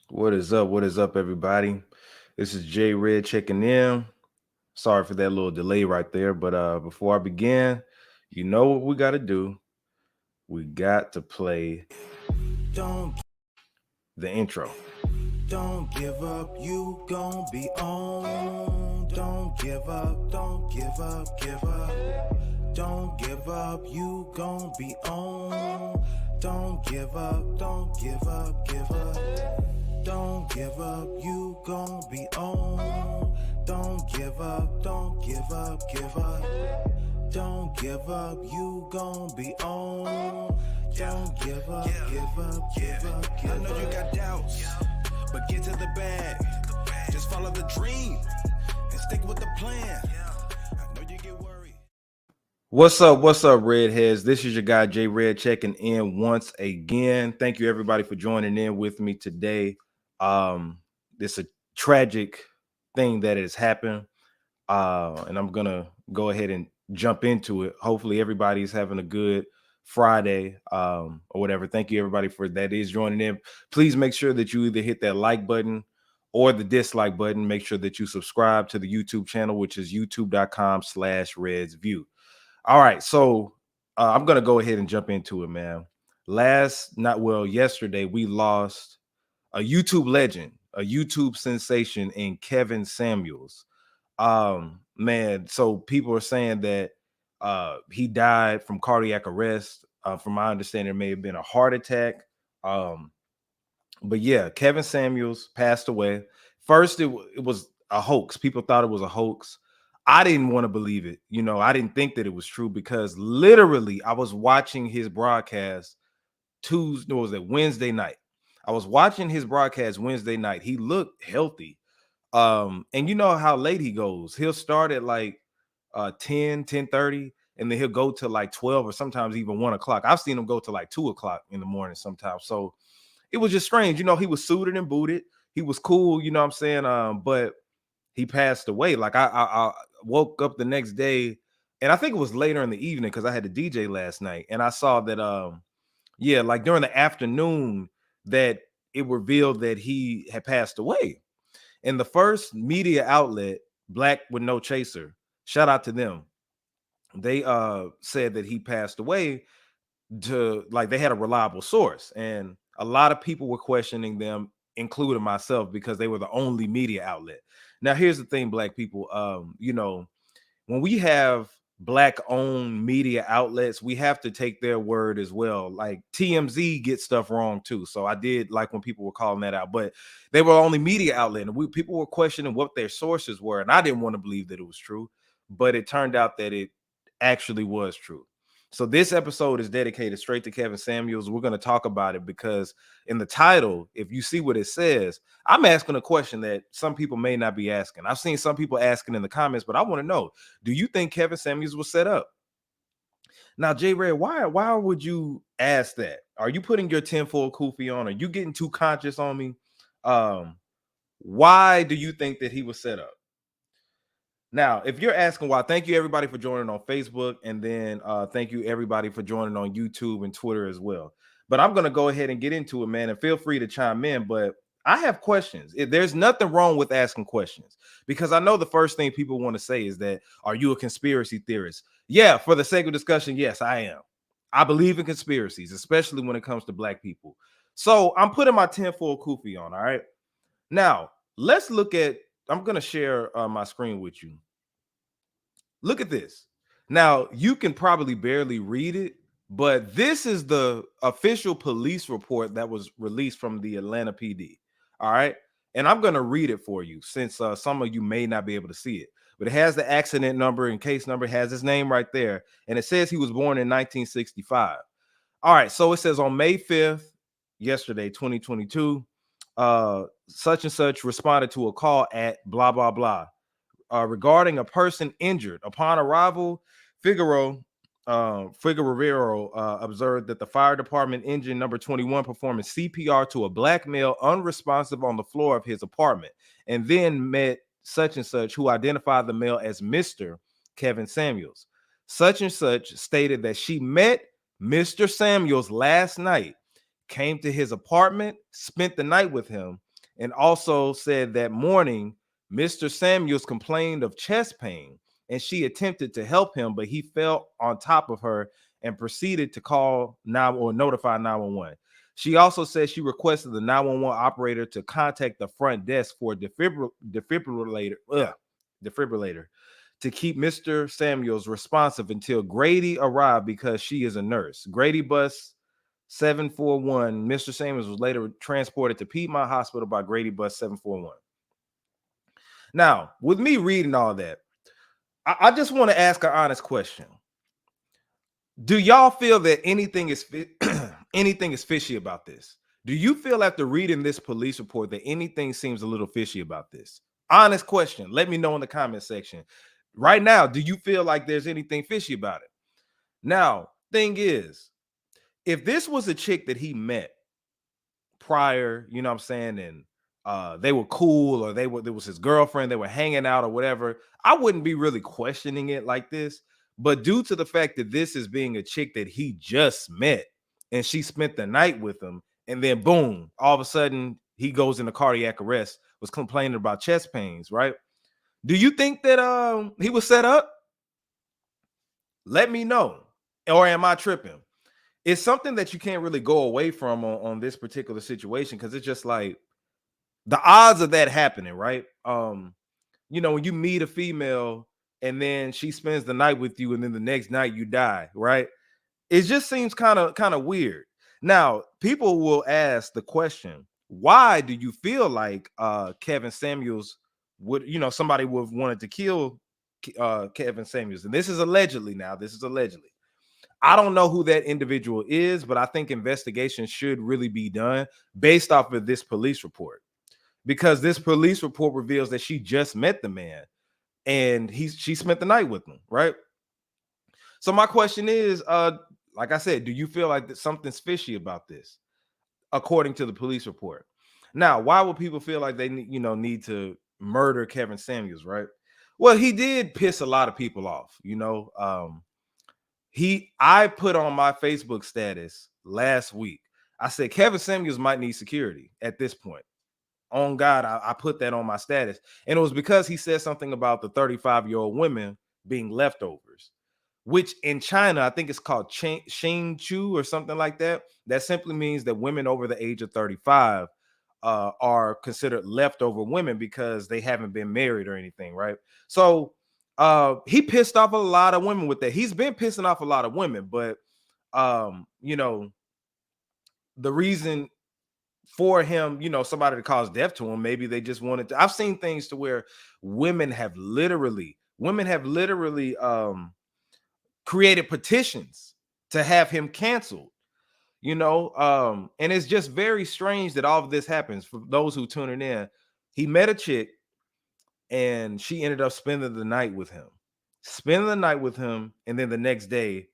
What is up? What is up, everybody? This is J Red checking in. Sorry for that little delay right there, but before I begin, you know what we got to do. We got to play Don't the intro. don't give up, you gon' be on. Don't give up, don't give up, give up. Don't give up, you gon' be on. Don't give up, don't give up, give up. Don't give up, you gon' be on. Don't give up, don't give up, give up. Don't give up, you gon' be on. Don't give up, give up, give up, give up. I know you got doubts, but get to the bag. Just follow the dream and stick with the plan. I know you get worried. What's up? What's up, Redheads? This is your guy J Red checking in once again. Thank you, everybody, for joining in with me today. This is a tragic thing that has happened, and I'm gonna go ahead and jump into it. Hopefully, everybody's having a good Friday, or whatever. Thank you, everybody, for that is joining in. Please make sure that you either hit that like button or the dislike button. Make sure that you subscribe to the YouTube channel, which is youtube.com/redsview. All right, so I'm gonna go ahead and jump into it, man. Yesterday we lost a YouTube legend, a YouTube sensation in Kevin Samuels. Man, so people are saying that he died from cardiac arrest. From my understanding, it may have been a heart attack. Um, but yeah, Kevin Samuels passed away. First, it was a hoax. People thought it was a hoax. I didn't want to believe it. I didn't think that it was true because literally I was watching his broadcast Tuesday, was it Wednesday night? I was watching his broadcast Wednesday night. He looked healthy. And you know how late he goes. He'll start at like 10:30, and then he'll go to like 12 or sometimes even 1 o'clock. I've seen him go to like 2 o'clock in the morning sometimes. So it was just strange. He was suited and booted. He was cool, you know what I'm saying? But he passed away. Like I woke up the next day, and I think it was later in the evening because I had to DJ last night, and I saw that yeah, like during the afternoon that it revealed that he had passed away. And the first media outlet, Black with No Chaser, shout out to them. They said that he passed away to like they had a reliable source, and a lot of people were questioning them, including myself, because they were the only media outlet. Now here's the thing, Black people, when we have Black owned media outlets, we have to take their word as well. Like TMZ gets stuff wrong too, so I did like when people were calling that out, but they were only media outlet, and people were questioning what their sources were, and I didn't want to believe that it was true, but it turned out that it actually was true. So this episode is dedicated straight to Kevin Samuels. We're going to talk about it because in the title, if you see what it says, I'm asking a question that some people may not be asking. I've seen some people asking in the comments, but I want to know, do you think Kevin Samuels was set up? Now, J Red, why would you ask that? Are you putting your tinfoil kufi on? Are you getting too conscious on me? Um, why do you think that he was set up? Now, if you're asking why, thank you everybody for joining on Facebook, and then thank you everybody for joining on YouTube and Twitter as well. But I'm gonna go ahead and get into it, man, and feel free to chime in. But I have questions. There's nothing wrong with asking questions because I know the first thing people want to say is that, are you a conspiracy theorist? Yeah, for the sake of discussion, yes, I am. I believe in conspiracies, especially when it comes to Black people. So I'm putting my tinfoil kufi on. All right. Now let's look at. I'm gonna share my screen with you. Look at this. Now, you can probably barely read it, but this is the official police report that was released from the Atlanta PD. All right. And I'm going to read it for you since some of you may not be able to see it. But it has the accident number and case number, has his name right there. And it says he was born in 1965. All right. So it says on May 5th, yesterday, 2022, such and such responded to a call at blah, blah, blah regarding a person injured. Upon arrival, Figueroa observed that the fire department engine number 21 performing CPR to a Black male unresponsive on the floor of his apartment, and then met such and such, who identified the male as Mr. Kevin Samuels. Such and such stated that she met Mr. Samuels last night, came to his apartment, spent the night with him, and also said that morning Mr. Samuels complained of chest pain and she attempted to help him, but he fell on top of her and proceeded to call 9 or notify 911. She also said she requested the 911 operator to contact the front desk for a defibrillator to keep Mr. Samuels responsive until Grady arrived because she is a nurse. Grady bus 741. Mr. Samuels was later transported to Piedmont Hospital by Grady bus 741. Now, with me reading all that, I just want to ask an honest question. Do y'all feel that anything is anything is fishy about this? Do you feel after reading this police report that anything seems a little fishy about this? Honest question. Let me know in the comment section. Right now, do you feel like there's anything fishy about it? Now, thing is, if this was a chick that he met prior, you know what I'm saying, and they were cool, or there was his girlfriend, they were hanging out or whatever, I wouldn't be really questioning it like this. But due to the fact that this is being a chick that he just met and she spent the night with him, and then boom, all of a sudden he goes into cardiac arrest, was complaining about chest pains, right? Do you think that he was set up? Let me know. Or am I tripping? It's something that you can't really go away from on this particular situation, because it's just like the odds of that happening, right? When you meet a female and then she spends the night with you and then the next night you die, right? It just seems kind of weird. Now, people will ask the question, why do you feel like Kevin Samuels would, somebody would have wanted to kill Kevin Samuels? And this is allegedly now. This is allegedly. I don't know who that individual is, but I think investigation should really be done based off of this police report, because this police report reveals that she just met the man and she spent the night with him, right? So my question is, like I said, do you feel like something's fishy about this, according to the police report? Now, why would people feel like they need to murder Kevin Samuels, right? Well, he did piss a lot of people off, I put on my Facebook status last week, I said Kevin Samuels might need security at this point. On God, I put that on my status. And it was because he said something about the 35-year-old women being leftovers, which in China, I think it's called Shing Chu or something like that. That simply means that women over the age of 35 are considered leftover women because they haven't been married or anything, right? So he pissed off a lot of women with that. He's been pissing off a lot of women, but the reason for him, somebody to cause death to him, maybe they just wanted to. I've seen things to where women have literally created petitions to have him canceled, and it's just very strange that all of this happens. For those who tuning in, he met a chick and she ended up spending the night with him, and then the next day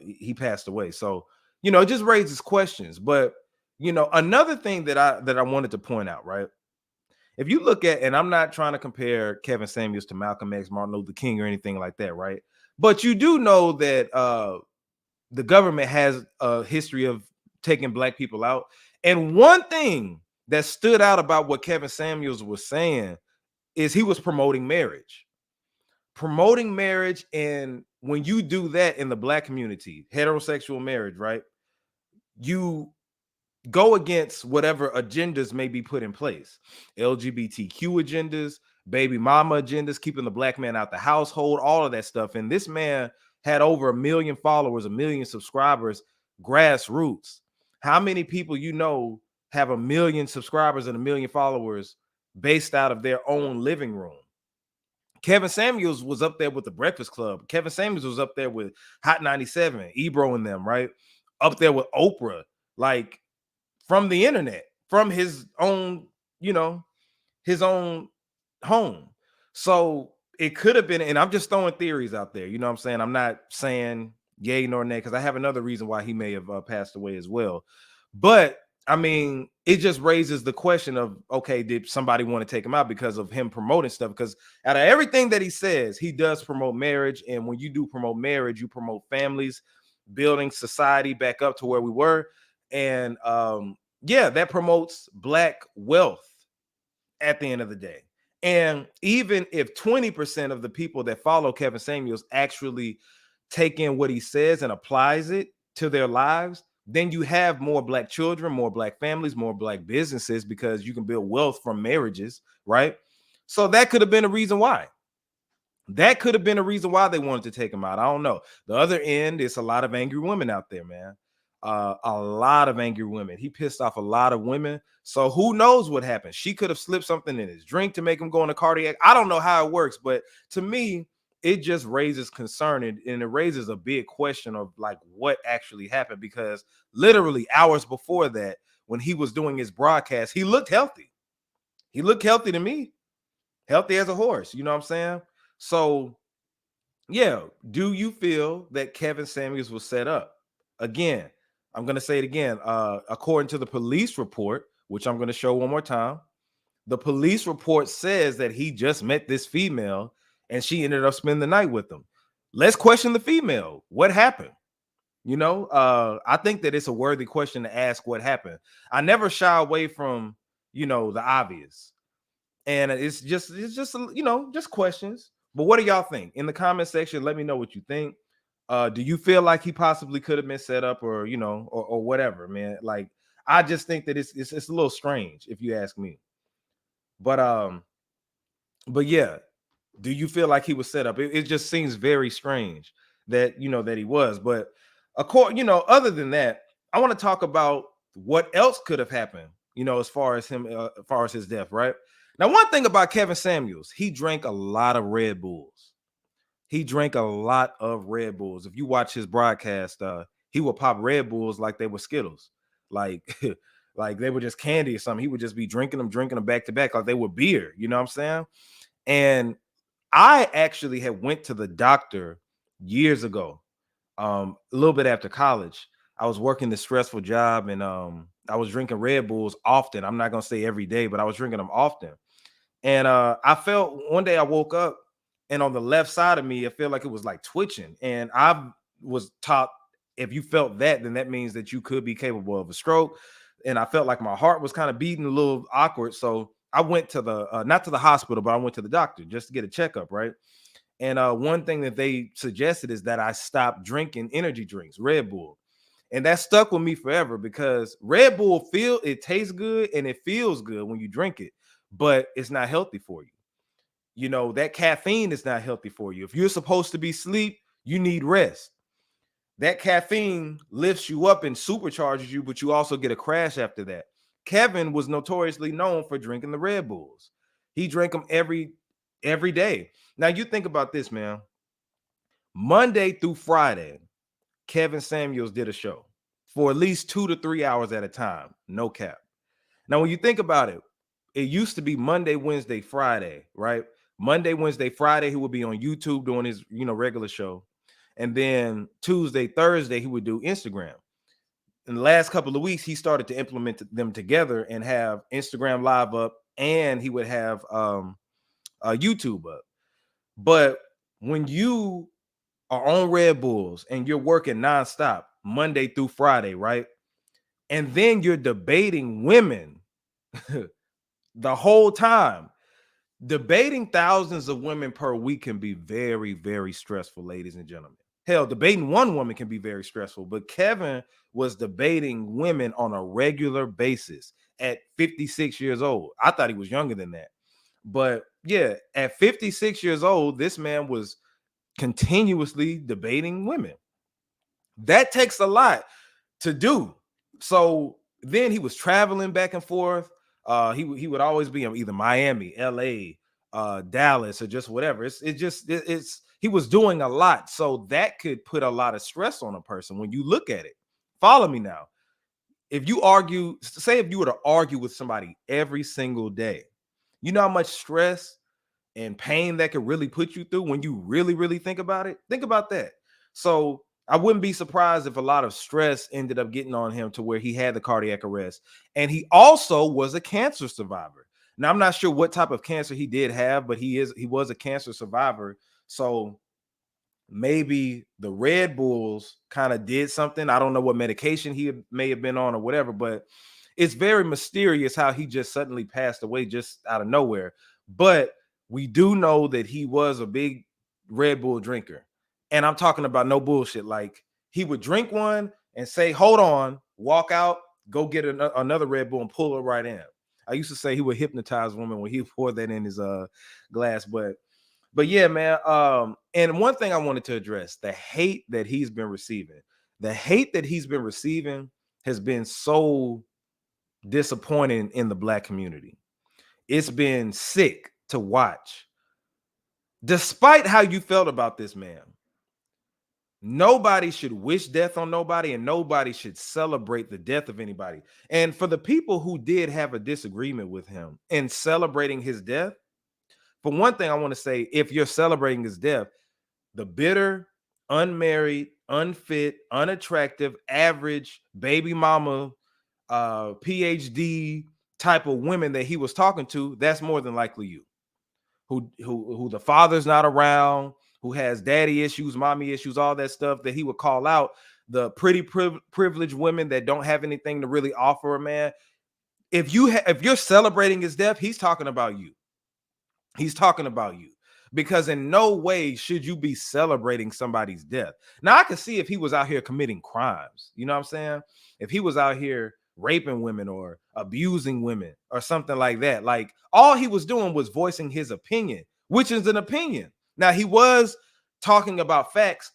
he passed away. So it just raises questions. But another thing that I wanted to point out, right? If you look at, and I'm not trying to compare Kevin Samuels to Malcolm X, Martin Luther King, or anything like that, right? But you do know that the government has a history of taking black people out. And one thing that stood out about what Kevin Samuels was saying is he was promoting marriage. And when you do that in the black community, heterosexual marriage, right? You go against whatever agendas may be put in place. LGBTQ agendas, baby mama agendas, keeping the black man out the household, all of that stuff. And this man had over 1 million followers, 1 million subscribers, grassroots. How many people have 1 million subscribers and 1 million followers based out of their own living room? Kevin Samuels was up there with the Breakfast Club. Kevin Samuels was up there with Hot 97, Ebro and them, right? Up there with Oprah, like from the internet, from his own, his own home. So it could have been, and I'm just throwing theories out there. You know what I'm saying? I'm not saying yay nor nay, because I have another reason why he may have passed away as well. But I mean, it just raises the question of, okay, did somebody want to take him out because of him promoting stuff? Because out of everything that he says, he does promote marriage. And when you do promote marriage, you promote families, building society back up to where we were. And that promotes black wealth. at the end of the day. And even if 20% of the people that follow Kevin Samuels actually take in what he says and applies it to their lives, then you have more black children, more black families, more black businesses, because you can build wealth from marriages, right? So that could have been a reason why. That could have been a reason why they wanted to take him out. I don't know. The other end is a lot of angry women out there, man. A lot of angry women. He pissed off a lot of women. So who knows what happened? She could have slipped something in his drink to make him go into cardiac. I don't know how it works, but to me, it just raises concern, and it raises a big question of like what actually happened, because literally hours before that, when he was doing his broadcast, he looked healthy. He looked healthy to me, healthy as a horse. You know what I'm saying? So yeah, do you feel that Kevin Samuels was set up? Again, I'm going to say it again. According to the police report, which I'm going to show one more time, the police report says that he just met this female and she ended up spending the night with him. Let's question the female. What happened? I think that it's a worthy question to ask what happened. I never shy away from, the obvious. And it's just just questions. But what do y'all think? In the comment section, let me know what you think. Do you feel like he possibly could have been set up, or or whatever, man? Like, I just think that it's a little strange, if you ask me. But yeah, do you feel like he was set up? It just seems very strange that that he was. But other than that, I want to talk about what else could have happened, as far as him, as far as his death, right? Now, one thing about Kevin Samuels, he drank a lot of Red Bulls. He drank a lot of Red Bulls. If you watch his broadcast, he would pop Red Bulls like they were Skittles, like like they were just candy or something. He would just be drinking them back to back like they were beer. You know what I'm saying? And I actually had went to the doctor years ago, a little bit after college. I was working this stressful job, and I was drinking Red Bulls often. I'm not gonna say every day, but I was drinking them often. And I felt one day I woke up, and on the left side of me, I felt like it was like twitching. And I was taught, if you felt that, then that means that you could be capable of a stroke. And I felt like my heart was kind of beating a little awkward. So I went to the not to the hospital, but I went to the doctor just to get a checkup, right? And one thing that they suggested is that I stop drinking energy drinks, Red Bull. And that stuck with me forever, because Red Bull it tastes good and it feels good when you drink it, but it's not healthy for you. That caffeine is not healthy for you. If you're supposed to be asleep, you need rest. That caffeine lifts you up and supercharges you, but you also get a crash after that. Kevin was notoriously known for drinking the Red Bulls. He drank them every day. Now you think about this, man. Monday through Friday, Kevin Samuels did a show for at least 2 to 3 hours at a time. No cap. Now, when you think about it, it used to be Monday, Wednesday, Friday, right? Monday, Wednesday, Friday, he would be on YouTube doing his, regular show. And then Tuesday, Thursday, he would do Instagram. In the last couple of weeks, he started to implement them together and have Instagram live up, and he would have YouTube up. But when you are on Red Bulls and you're working nonstop Monday through Friday, right? And then you're debating women the whole time. Debating thousands of women per week can be very, very stressful, ladies and gentlemen. Hell, debating one woman can be very stressful, but Kevin was debating women on a regular basis at 56 years old. I thought he was younger than that. But yeah, at 56 years old, this man was continuously debating women. That takes a lot to do. So then he was traveling back and forth. He would always be in either Miami, LA, Dallas, or just whatever. It's he was doing a lot. So that could put a lot of stress on a person when you look at it. Follow me now. If you were to argue with somebody every single day, you know how much stress and pain that could really put you through when you really, really think about it. Think about that. So I wouldn't be surprised if a lot of stress ended up getting on him to where he had the cardiac arrest. And he also was a cancer survivor. Now, I'm not sure what type of cancer he did have, but he was a cancer survivor. So maybe the Red Bulls kind of did something. I don't know what medication he may have been on or whatever, but it's very mysterious how he just suddenly passed away just out of nowhere. But we do know that he was a big Red Bull drinker. And I'm talking about no bullshit. Like, he would drink one and say, hold on, walk out, go get another Red Bull and pull it right in. I used to say he would hypnotize women when he poured that in his glass. But yeah, man. And one thing I wanted to address, the hate that he's been receiving. The hate that he's been receiving has been so disappointing in the Black community. It's been sick to watch. Despite how you felt about this man, nobody should wish death on nobody, and nobody should celebrate the death of anybody. And for the people who did have a disagreement with him in celebrating his death, for one thing, I want to say, if you're celebrating his death, the bitter, unmarried, unfit, unattractive, average baby mama, PhD type of women that he was talking to, that's more than likely you. Who the father's not around, who has daddy issues, mommy issues, all that stuff that he would call out, the pretty privileged women that don't have anything to really offer a man. If you're celebrating his death, he's talking about you. He's talking about you, because in no way should you be celebrating somebody's death. Now, I can see if he was out here committing crimes, you know what I'm saying? If he was out here raping women or abusing women or something like that, like, all he was doing was voicing his opinion, which is an opinion. Now, he was talking about facts.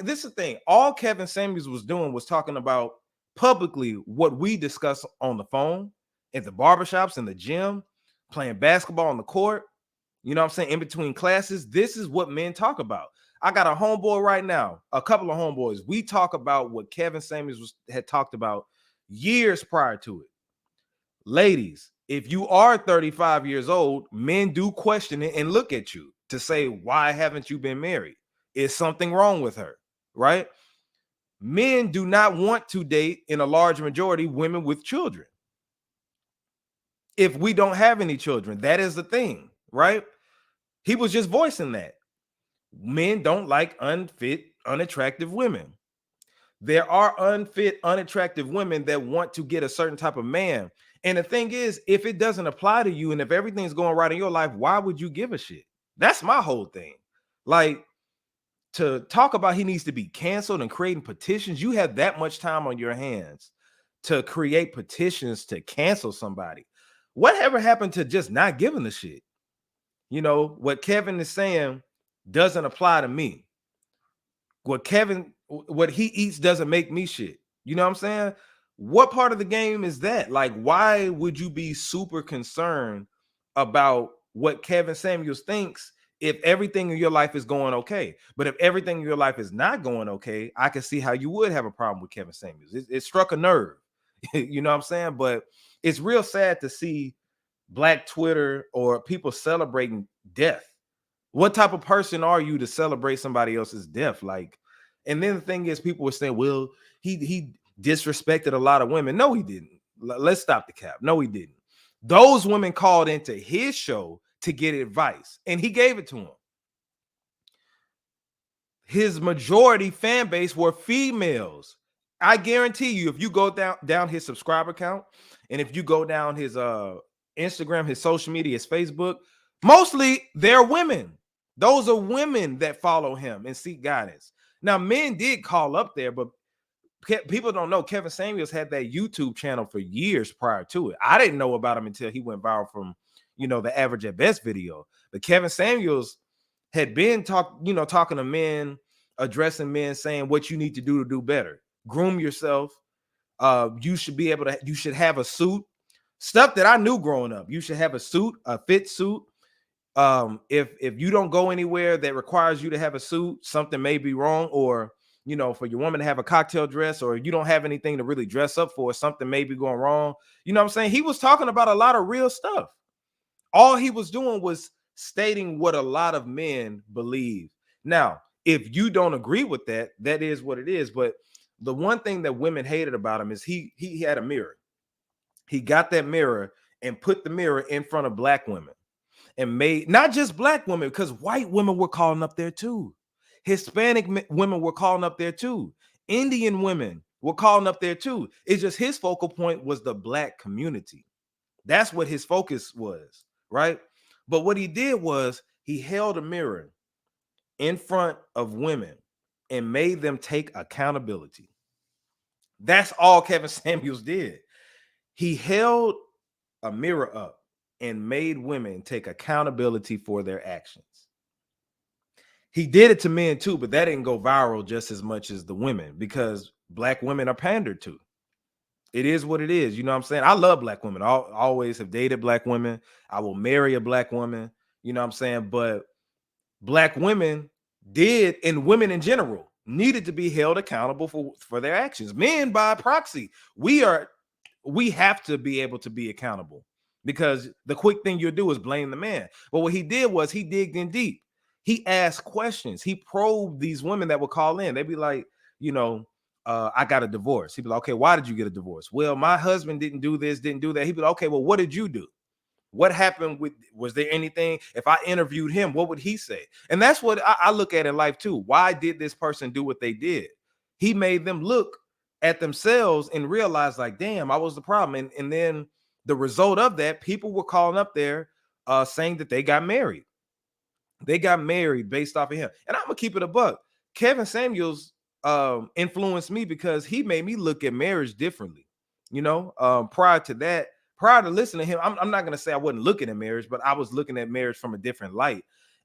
This is the thing. All Kevin Samuels was doing was talking about publicly what we discuss on the phone, at the barbershops, in the gym, playing basketball on the court. You know what I'm saying? In between classes, this is what men talk about. I got a homeboy right now, a couple of homeboys. We talk about what Kevin Samuels had talked about years prior to it. Ladies, if you are 35 years old, men do question it and look at you to say, why haven't you been married? Is something wrong with her, right? Men do not want to date, in a large majority, women with children. If we don't have any children, that is the thing, right? He was just voicing that. Men don't like unfit, unattractive women. There are unfit, unattractive women that want to get a certain type of man. And the thing is, if it doesn't apply to you and if everything's going right in your life, why would you give a shit? That's my whole thing. Like, to talk about he needs to be canceled and creating petitions, you have that much time on your hands to create petitions to cancel somebody. Whatever happened to just not giving a shit? You know, what Kevin is saying doesn't apply to me. What he eats doesn't make me shit. You know what I'm saying? What part of the game is that? Like, why would you be super concerned about what Kevin Samuels thinks if everything in your life is going okay? But if everything in your life is not going okay, I can see how you would have a problem with Kevin Samuels. It struck a nerve. You know what I'm saying? But it's real sad to see Black Twitter or people celebrating death. What type of person are you to celebrate somebody else's death? Like, and then the thing is, people were saying, well, he disrespected a lot of women. No, he didn't. Let's stop the cap. No, he didn't. Those women called into his show to get advice, and he gave it to them. His majority fan base were females. I guarantee you, if you go down his subscriber count, and if you go down his Instagram, his social media, his Facebook, mostly they're women. Those are women that follow him and seek guidance. Now, men did call up there, but people don't know Kevin Samuels had that YouTube channel for years prior to it. I didn't know about him until he went viral from, the Average at Best video. But Kevin Samuels had been talking to men, addressing men, saying what you need to do better. Groom yourself. You should have a suit. Stuff that I knew growing up. You should have a suit, a fit suit. If you don't go anywhere that requires you to have a suit, something may be wrong. Or, for your woman to have a cocktail dress, or you don't have anything to really dress up for, something may be going wrong. You know what I'm saying? He was talking about a lot of real stuff. All he was doing was stating what a lot of men believe. Now, if you don't agree with that, that is what it is. But the one thing that women hated about him is he had a mirror. He got that mirror and put the mirror in front of Black women, and made not just Black women, because white women were calling up there too. Hispanic women were calling up there too. Indian women were calling up there too. It's just his focal point was the black community. That's what his focus was, right? But what he did was he held a mirror in front of women and made them take accountability. That's all Kevin Samuels did. He held a mirror up and made women take accountability for their actions. He did it to men too, but that didn't go viral just as much as the women because black women are pandered to. It is what it is. You know what I'm saying? I love black women. I always have dated black women. I will marry a black woman. You know what I'm saying? But black women did, and women in general, needed to be held accountable for their actions. Men by proxy, we have to be able to be accountable because the quick thing you'll do is blame the man. But what he did was he digged in deep. He asked questions. He probed these women that would call in. They'd be like, you know, I got a divorce. He'd be like, okay, why did you get a divorce? Well, my husband didn't do this, didn't do that. He'd be like, okay, well, what did you do? What happened was there anything? If I interviewed him, what would he say? And that's what I look at in life too. Why did this person do what they did? He made them look at themselves and realize like, damn, I was the problem. And then the result of that, people were calling up there saying that they got married. They got married based off of him. And I'm gonna keep it a buck. Kevin Samuels influenced me because he made me look at marriage differently. You know, prior to listening to him, I'm not gonna say I wasn't looking at marriage, but I was looking at marriage from a different light.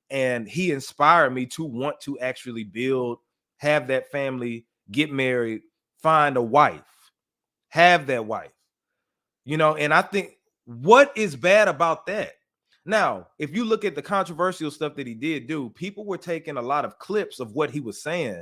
And he inspired me to want to actually build, have that family, get married, find a wife, have that wife. You know, and I think what is bad about that? Now, if you look at the controversial stuff that he did do, people were taking a lot of clips of what he was saying.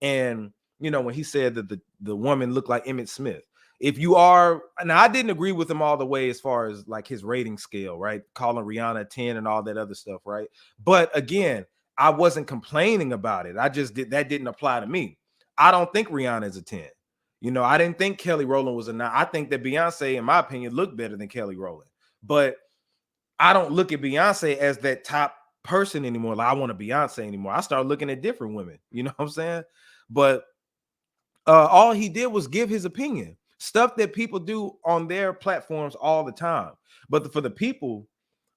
And, you know, when he said that the woman looked like Emmett Smith, if you are, and I didn't agree with him all the way as far as like his rating scale, right? Calling Rihanna a 10 and all that other stuff, right? But again, I wasn't complaining about it. That didn't apply to me. I don't think Rihanna is a 10. You know, I didn't think Kelly Rowland was a 9. I think that Beyonce, in my opinion, looked better than Kelly Rowland. But I don't look at Beyonce as that top person anymore. Like I want a Beyonce anymore. I start looking at different women. You know what I'm saying? But all he did was give his opinion, stuff that people do on their platforms all the time. But for the people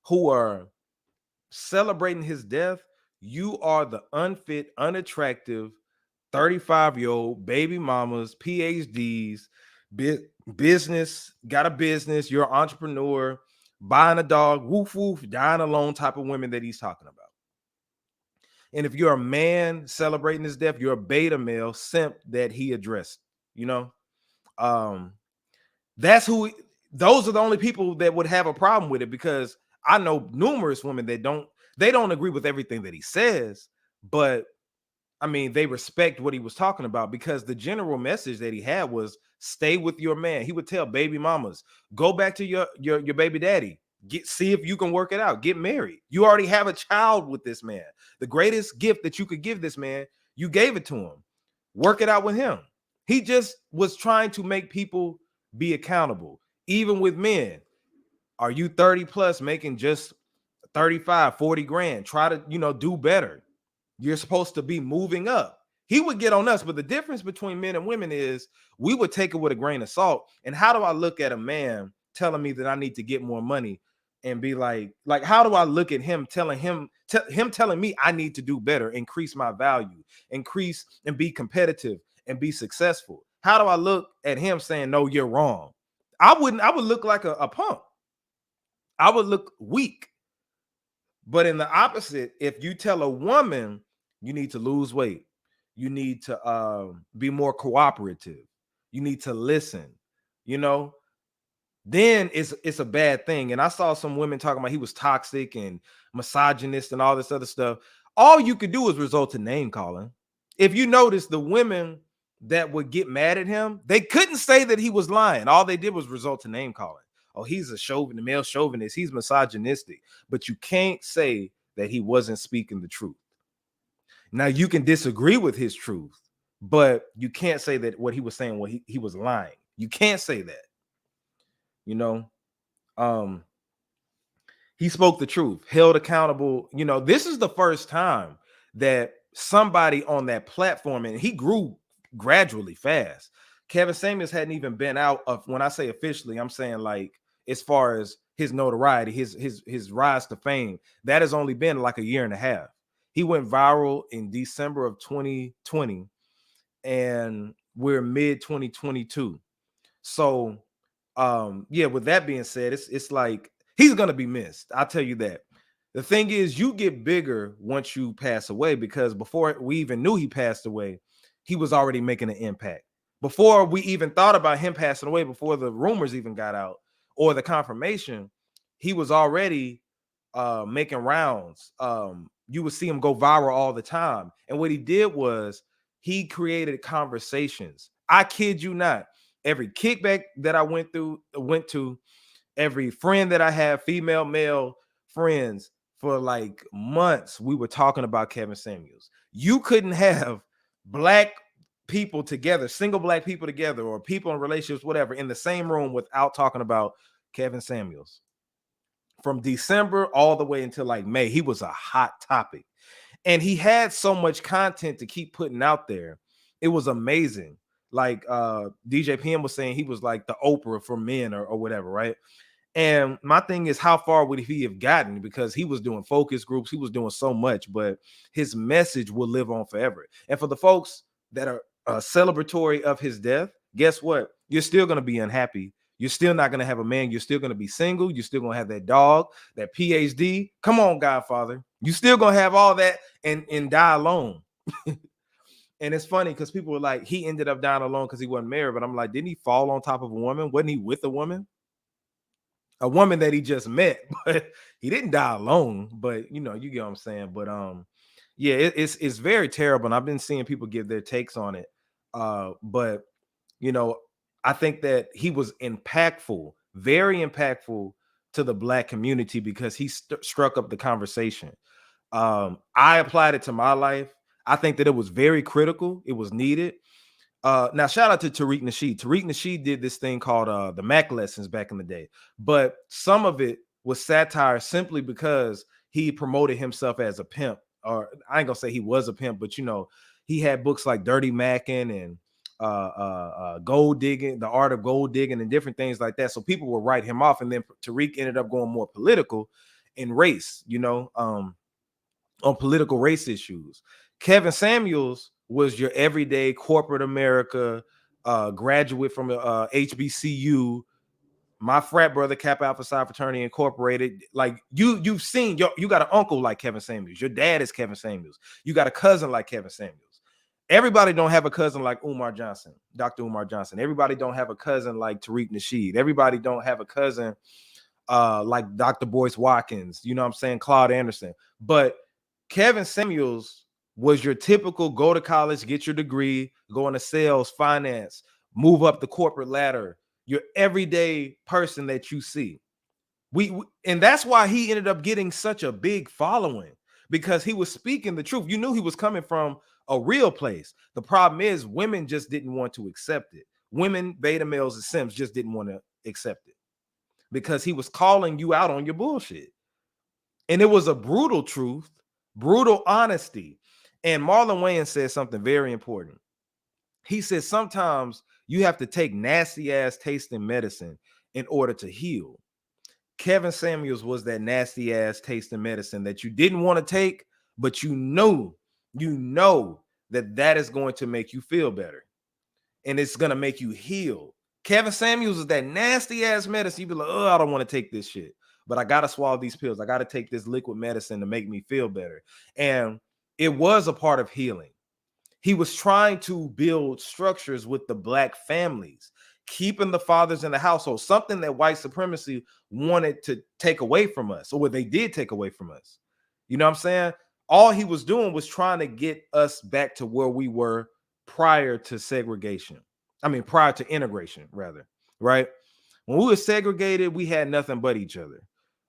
who are celebrating his death, you are the unfit, unattractive 35-year-old baby mamas, PhDs, business, got a business, you're an entrepreneur, buying a dog, woof woof, dying alone type of women that he's talking about. And if you're a man celebrating his death, you're a beta male simp that he addressed. You know, those are the only people that would have a problem with it, because I know numerous women that don't agree with everything that he says, but I mean, they respect what he was talking about, because the general message that he had was stay with your man. He would tell baby mamas, go back to your baby daddy, see if you can work it out, get married. You already have a child with this man. The greatest gift that you could give this man, you gave it to him. Work it out with him. He just was trying to make people be accountable, even with men. Are you 30 plus making just 35, 40 grand? Try to, do better. You're supposed to be moving up. He would get on us, but the difference between men and women is we would take it with a grain of salt. And how do I look at a man telling me that I need to get more money and be like how do I look at him telling me I need to do better, increase my value, increase and be competitive and be successful? How do I look at him saying, no, you're wrong? I would look like a punk. I would look weak. But in the opposite, if you tell a woman you need to lose weight, you need to be more cooperative, you need to listen, then it's a bad thing. And I saw some women talking about he was toxic and misogynist and all this other stuff. All you could do is resort to name calling. If you notice, the women that would get mad at him, they couldn't say that he was lying. All they did was resort to name calling. Oh, he's a male chauvinist. He's misogynistic. But you can't say that he wasn't speaking the truth. Now, you can disagree with his truth, but you can't say that what he was saying, he was lying. You can't say that. He spoke the truth, held accountable. This is the first time that somebody on that platform, and he grew gradually fast. Kevin Samuels hadn't even been out of, when I say officially, I'm saying like as far as his notoriety, his rise to fame, that has only been like a year and a half. He went viral in December of 2020, and we're mid 2022. So yeah, with that being said, it's like he's gonna be missed. I'll tell you that. The thing is, you get bigger once you pass away, because before we even knew he passed away, he was already making an impact. Before we even thought about him passing away, before the rumors even got out or the confirmation, he was already making rounds. You would see him go viral all the time. And what he did was he created conversations. I kid you not. Every kickback that I went to, every friend that I have, female, male friends, for like months, we were talking about Kevin Samuels. You couldn't have black people together, single black people together, or people in relationships, whatever, in the same room without talking about Kevin Samuels. From December all the way until like May, he was a hot topic. And he had so much content to keep putting out there. It was amazing. Like DJ PM was saying, he was like the Oprah for men, or whatever, right? And my thing is, how far would he have gotten? Because he was doing focus groups, he was doing so much, but his message will live on forever. And for the folks that are celebratory of his death, guess what? You're still going to be unhappy. You're still not going to have a man. You're still going to be single. You're still going to have that dog, that PhD. Come on, Godfather. You still going to have all that and die alone. And it's funny because people were like, he ended up dying alone because he wasn't married. But I'm like, didn't he fall on top of a woman? Wasn't he with a woman? A woman that he just met, but he didn't die alone. But you know, you get what I'm saying. But yeah, it's very terrible, and I've been seeing people give their takes on it. But you know, I think that he was impactful, very impactful to the black community, because he struck up the conversation. I applied it to my life. I think that it was very critical. It was needed. Now, shout out to Tariq Nasheed. Tariq Nasheed did this thing called the Mac Lessons back in the day, but some of it was satire simply because he promoted himself as a pimp. Or I ain't gonna say he was a pimp, but you know, he had books like Dirty Mackin' and Gold Digging, The Art of Gold Digging, and different things like that. So people would write him off, and then Tariq ended up going more political in race, you know, on political race issues. Kevin Samuels was your everyday corporate America graduate from HBCU, my frat brother, Kappa Alpha Psi Fraternity Incorporated. Like you've seen, you got an uncle like Kevin Samuels. Your dad is Kevin Samuels. You got a cousin like Kevin Samuels. Everybody don't have a cousin like Umar Johnson, Dr. Umar Johnson. Everybody don't have a cousin like Tariq Nasheed. Everybody don't have a cousin like Dr. Boyce Watkins. You know what I'm saying? Claude Anderson. But Kevin Samuels was your typical go to college, get your degree, go into sales, finance, move up the corporate ladder, your everyday person that you see. And that's why he ended up getting such a big following, because he was speaking the truth. You knew he was coming from a real place. The problem is women just didn't want to accept it. Women, beta males, and simps just didn't want to accept it, because he was calling you out on your bullshit. And it was a brutal truth, brutal honesty. And Marlon Wayans said something very important. He said sometimes you have to take nasty ass tasting medicine in order to heal. Kevin Samuels was that nasty ass tasting medicine that you didn't want to take, but you know that is going to make you feel better, and it's going to make you heal. Kevin Samuels is that nasty ass medicine. You be like, oh, I don't want to take this shit, but I got to swallow these pills. I got to take this liquid medicine to make me feel better. And it was a part of healing. He was trying to build structures with the black families, keeping the fathers in the household, something that white supremacy wanted to take away from us, or what they did take away from us. You know what I'm saying? All he was doing was trying to get us back to where we were prior to segregation. I mean, prior to integration, rather, right? When we were segregated, we had nothing but each other.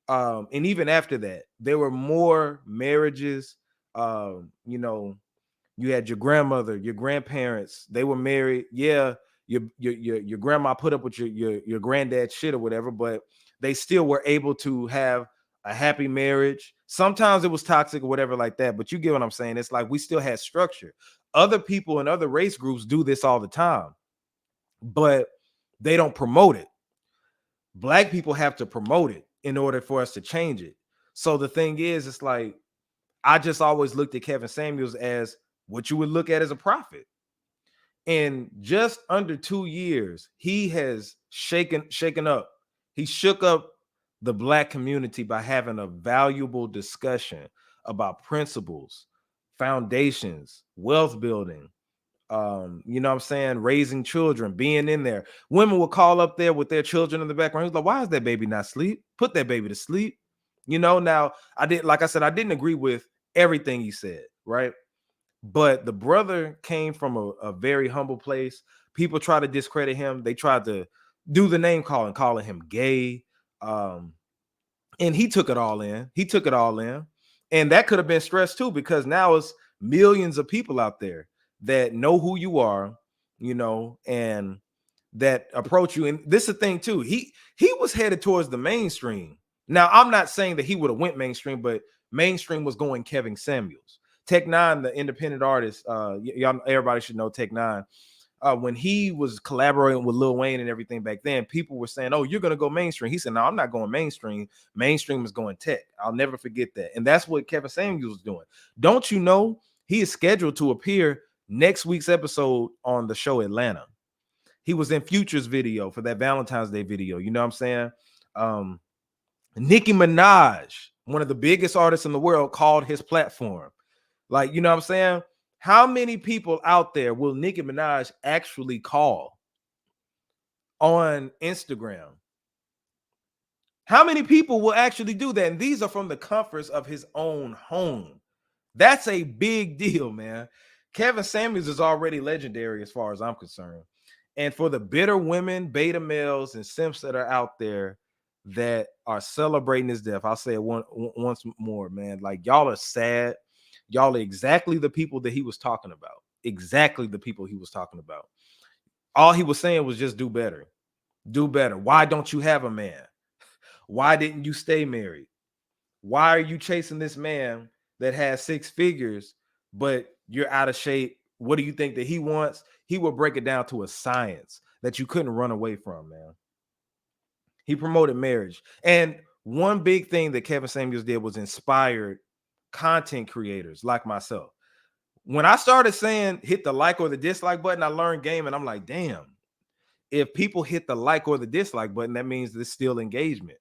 And even after that, there were more marriages. You know, you had your grandmother, your grandparents, they were married. Yeah, your grandma put up with your granddad's shit or whatever, but they still were able to have a happy marriage. Sometimes it was toxic or whatever like that, but you get what I'm saying. It's like we still had structure. Other people in other race groups do this all the time. but they don't promote it. Black people have to promote it in order for us to change it. So the thing is, it's like, I just always looked at Kevin Samuels as what you would look at as a prophet. In just under 2 years, he has shaken up. He shook up the Black community by having a valuable discussion about principles, foundations, wealth building, you know what I'm saying, raising children, being in there. Women will call up there with their children in the background. He's like, why is that baby not asleep? Put that baby to sleep. You know, now like I said, I didn't agree with everything he said, right? But the brother came from a very humble place. People try to discredit him. They tried to do the name calling him gay. Um, and he took it all in. He took it all in. And that could have been stress too, because now it's millions of people out there that know who you are, you know, and that approach you. And this is the thing too. He was headed towards the mainstream. Now, I'm not saying that he would have went mainstream, but mainstream was going Kevin Samuels. Tech Nine, the independent artist, y'all, everybody should know Tech Nine. When he was collaborating with Lil Wayne and everything back then, people were saying, "Oh, you're gonna go mainstream." He said, "No, I'm not going mainstream. Mainstream is going tech." I'll never forget that. And that's what Kevin Samuels was doing. Don't you know he is scheduled to appear next week's episode on the show Atlanta? He was in Future's video for that Valentine's Day video. You know what I'm saying? Um, Nicki Minaj, one of the biggest artists in the world, called his platform. Like, you know what I'm saying? How many people out there will Nicki Minaj actually call on Instagram? How many people will actually do that? And these are from the comforts of his own home. That's a big deal, man. Kevin Samuels is already legendary as far as I'm concerned. And for the bitter women, beta males, and simps that are out there that are celebrating his death, I'll say it once more, man. Like, y'all are sad. Y'all are exactly the people that he was talking about. Exactly the people he was talking about. All he was saying was just do better. Do better. Why don't you have a man? Why didn't you stay married? Why are you chasing this man that has 6 figures, but you're out of shape? What do you think that he wants? He will break it down to a science that you couldn't run away from, man. He promoted marriage. And one big thing that Kevin Samuels did was inspired content creators like myself. When I started saying hit the like or the dislike button, I learned game, and I'm like, damn, if people hit the like or the dislike button, that means there's still engagement.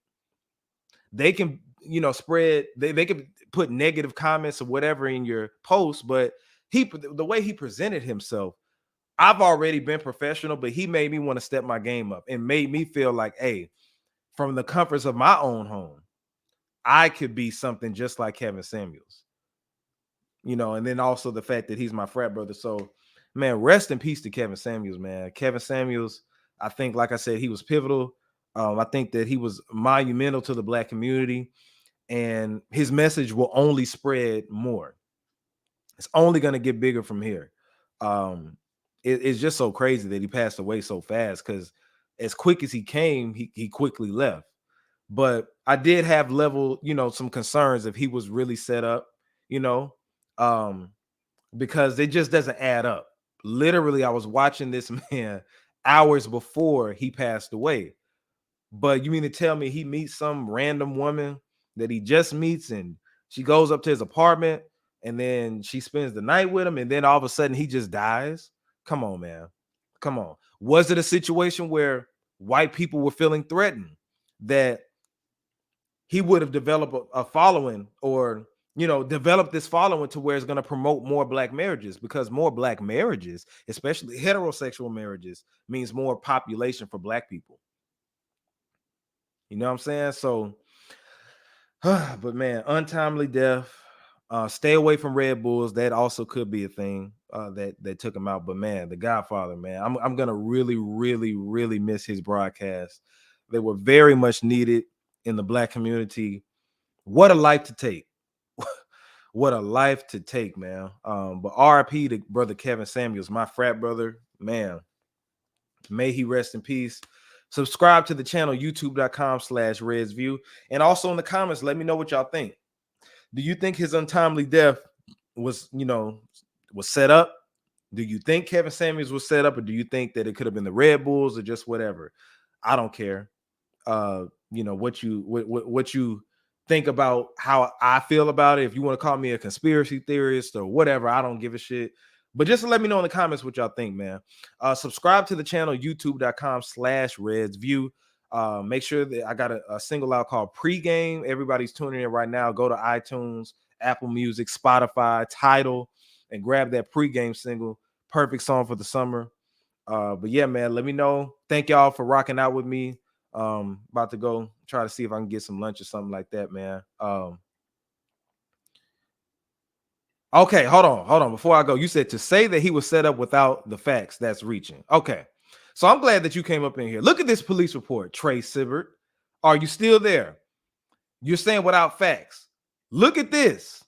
They can, you know, spread, they can put negative comments or whatever in your post, but the way he presented himself, I've already been professional, but he made me want to step my game up and made me feel like, hey, from the comforts of my own home, I could be something just like Kevin Samuels, you know, and then also the fact that he's my frat brother. So, man, rest in peace to Kevin Samuels, man. Kevin Samuels, I think, like I said, he was pivotal. I think that he was monumental to the Black community, and his message will only spread more. It's only going to get bigger from here. It's just so crazy that he passed away so fast, because as quick as he came, he quickly left. But I did have you know, some concerns if he was really set up, you know, because it just doesn't add up. Literally, I was watching this man hours before he passed away. But you mean to tell me he meets some random woman that he just meets, and she goes up to his apartment, and then she spends the night with him, and then all of a sudden he just dies? Come on, man. Come on. Was it a situation where white people were feeling threatened that he would have developed a following, or, you know, develop this following to where it's going to promote more Black marriages? Because more Black marriages, especially heterosexual marriages, means more population for Black people. You know what I'm saying? So, but man, untimely death. Stay away from Red Bulls. That also could be a thing that took him out. But man, the Godfather, man, I'm gonna really, really, really miss his broadcasts. They were very much needed in the Black community. What a life to take. What a life to take, man. But RIP to brother Kevin Samuels, my frat brother, man. May he rest in peace. Subscribe to the channel, youtube.com/RedsView. And also in the comments, let me know what y'all think. Do you think his untimely death was, you know, was set up? Do you think Kevin Samuels was set up, or do you think that it could have been the Red Bulls or just whatever? I don't care. What you think about how I feel about it. If you want to call me a conspiracy theorist or whatever, I don't give a shit. But just to let me know in the comments what y'all think, man. Subscribe to the channel, youtube.com/RedsView. Make sure that I got a single out called Pregame. Everybody's tuning in right now. Go to iTunes, Apple Music, Spotify, Tidal, and grab that Pregame single. Perfect song for the summer. But yeah, man, let me know. Thank y'all for rocking out with me. About to go try to see if I can get some lunch or something like that, man. Okay, hold on. Before I go, you said to say that he was set up without the facts, that's reaching. Okay, so I'm glad that you came up in here. Look at this police report, Trey Sibbert. Are you still there? You're saying without facts. Look at this.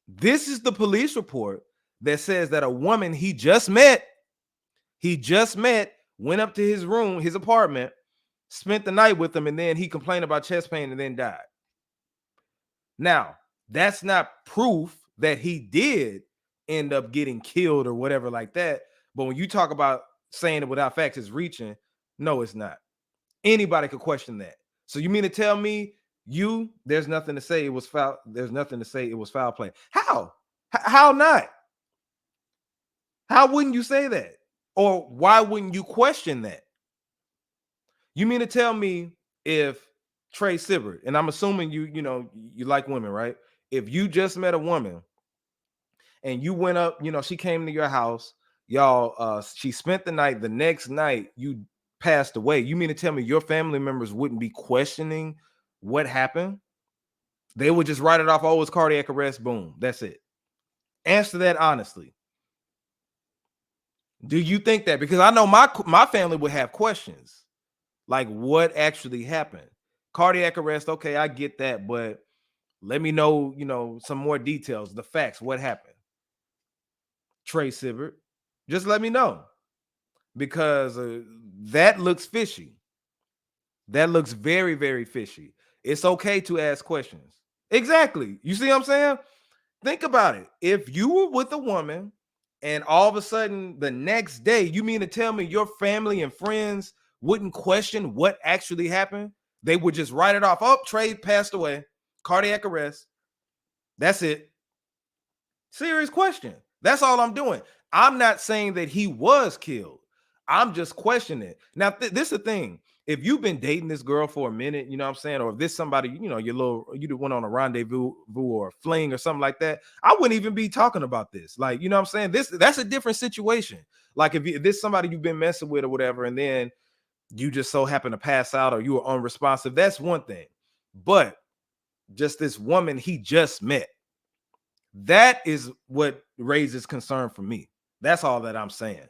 This is the police report that says that a woman he just met, went up to his room, his apartment, spent the night with him, and then he complained about chest pain and then died. Now, that's not proof that he did end up getting killed or whatever like that. But when you talk about saying it without facts is reaching, no, it's not. Anybody could question that. So you mean to tell me there's nothing to say it was foul? There's nothing to say it was foul play. How? How not? How wouldn't you say that? Or why wouldn't you question that? You mean to tell me if Trey Sibbert, and I'm assuming you like women, right? If you just met a woman and you went up, she came to your house, y'all, she spent the night, the next night you passed away. You mean to tell me your family members wouldn't be questioning what happened? They would just write it off, oh, it's cardiac arrest, boom, that's it. Answer that honestly. Do you think that? Because I know my family would have questions. Like, what actually happened? Cardiac arrest, okay, I get that, but let me know, some more details, the facts, what happened. Trey Sibbert, just let me know, because that looks fishy. That looks very, very fishy. It's okay to ask questions. Exactly. You see what I'm saying? Think about it. If you were with a woman and all of a sudden the next day, you mean to tell me your family and friends wouldn't question what actually happened? They would just write it off. Oh, Trey passed away, cardiac arrest. That's it. Serious question. That's all I'm doing. I'm not saying that he was killed. I'm just questioning it. Now, this is the thing. If you've been dating this girl for a minute, you know what I'm saying, or if this somebody, you went on a rendezvous or a fling or something like that, I wouldn't even be talking about this. Like, you know what I'm saying? That's a different situation. Like if this somebody you've been messing with or whatever, and then you just so happen to pass out or you were unresponsive, that's one thing. But just this woman he just met, that is what raises concern for me. That's all that I'm saying.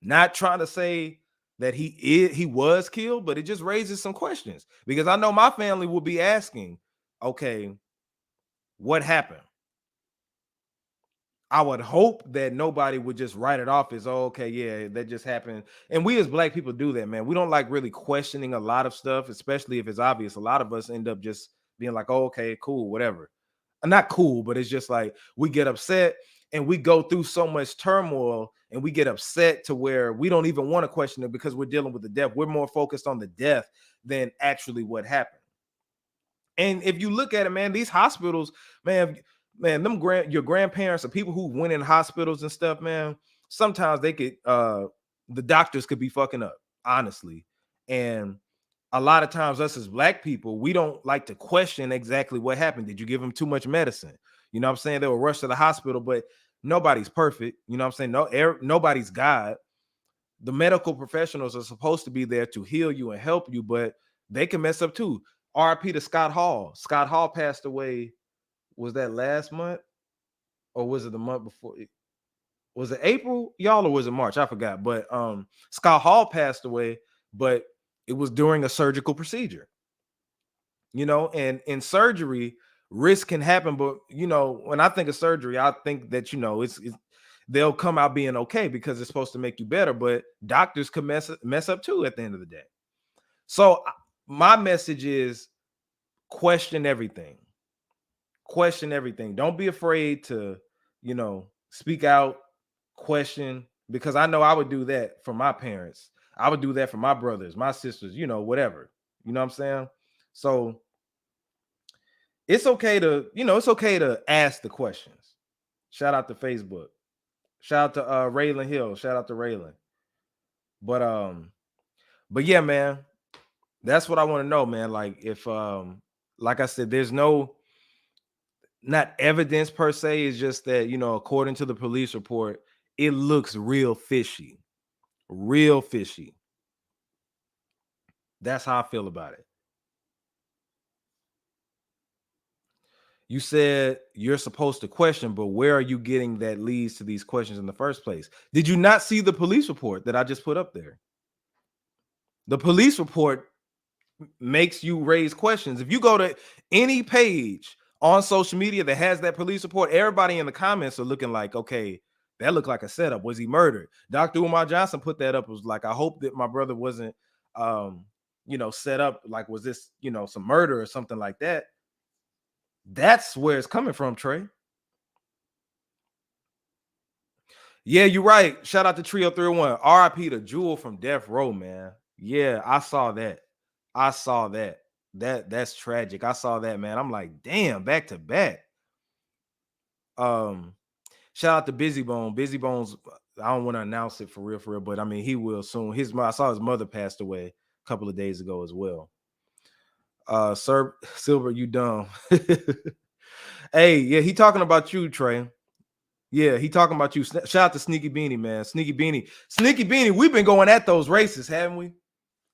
Not trying to say that he was killed, but it just raises some questions, because I know my family will be asking, okay, what happened? I would hope that nobody would just write it off as, oh, okay, yeah, that just happened. And we as Black people do that, man. We don't like really questioning a lot of stuff, especially if it's obvious. A lot of us end up just being like, oh, okay, cool, whatever. Not cool, but it's just like we get upset and we go through so much turmoil and we get upset to where we don't even want to question it because we're dealing with the death. We're more focused on the death than actually what happened. And if you look at it, man, these hospitals, man, your grandparents or people who went in hospitals and stuff, man, sometimes they could the doctors could be fucking up, honestly. And a lot of times us as Black people, we don't like to question exactly what happened. Did you give them too much medicine? You know what I'm saying? They were rushed to the hospital, but nobody's perfect. You know what I'm saying? Nobody's God. The medical professionals are supposed to be there to heal you and help you, but they can mess up too. RIP to Scott Hall. Scott Hall passed away. Was that last month or was it the month before? Was it April, y'all, or was it March? I forgot. But Scott Hall passed away, but it was during a surgical procedure. And in surgery, risk can happen. But when I think of surgery, I think that it's they'll come out being okay because it's supposed to make you better. But doctors could mess up too at the end of the day. So my message is question everything. Question everything. Don't be afraid to, speak out, question, because I know I would do that for my parents. I would do that for my brothers, my sisters, whatever. You know what I'm saying? So it's okay to, it's okay to ask the questions. Shout out to Facebook. Shout out to Raylan Hill. Shout out to Raylan. But yeah, man, that's what I want to know, man. Like if like I said, there's not evidence per se, it's just that, according to the police report, it looks real fishy. Real fishy. That's how I feel about it. You said you're supposed to question, but where are you getting that leads to these questions in the first place? Did you not see the police report that I just put up there? The police report makes you raise questions. If you go to any page on social media that has that police report, everybody in the comments are looking like, okay, that looked like a setup. Was he murdered? Dr. Umar Johnson put that up. It was like, I hope that my brother wasn't set up. Like, was this, some murder or something like that? That's where it's coming from, Trey. Yeah, you're right. Shout out to Trio 301. RIP to Jewel from Death Row, man. Yeah, I saw that. That's tragic. I saw that, man. I'm like, damn, back to back. Shout out to Busy Bone. Busy Bones, I don't want to announce it for real, but I mean, he will soon. I saw his mother passed away a couple of days ago as well. Sir Silver, you dumb. Hey, yeah, he talking about you, Trey. Yeah, he talking about you. Shout out to Sneaky Beanie, man. Sneaky Beanie, we've been going at those races, haven't we?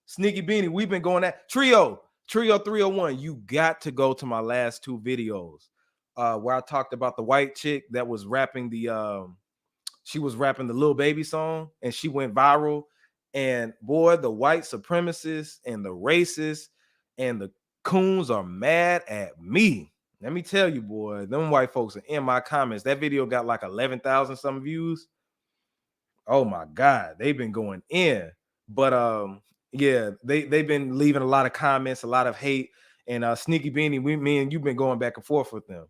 Sneaky Beanie, we've been going at Trio 301. You got to go to my last two videos where I talked about the white chick that was rapping she was rapping the Lil Baby song and she went viral. And boy, the white supremacists and the racists and the coons are mad at me. Let me tell you, boy, them white folks are in my comments. That video got like 11,000 some views. Oh my God, they've been going in. But yeah, they've been leaving a lot of comments, a lot of hate. And Sneaky Beanie, me and you've been going back and forth with them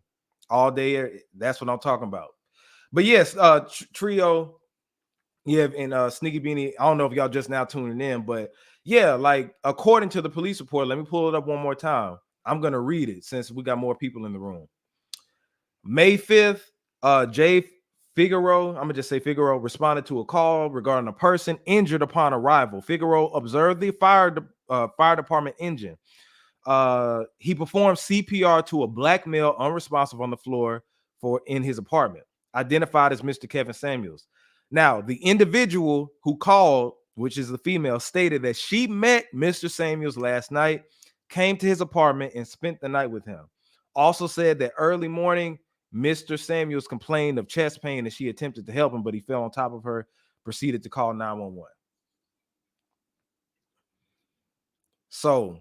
all day. That's what I'm talking about. But yes, Trio, yeah, and Sneaky Beanie, I don't know if y'all just now tuning in, but yeah, like according to the police report, let me pull it up one more time. I'm gonna read it since we got more people in the room. May 5th, Jay Figaro, I'm gonna just say Figaro, responded to a call regarding a person injured upon arrival. Figaro observed the fire department engine. He performed CPR to a black male unresponsive on the floor in his apartment, identified as Mr. Kevin Samuels. Now, the individual who called, which is the female, stated that she met Mr. Samuels last night, came to his apartment and spent the night with him. Also said that early morning, Mr. Samuels complained of chest pain and she attempted to help him, but he fell on top of her, proceeded to call 911. So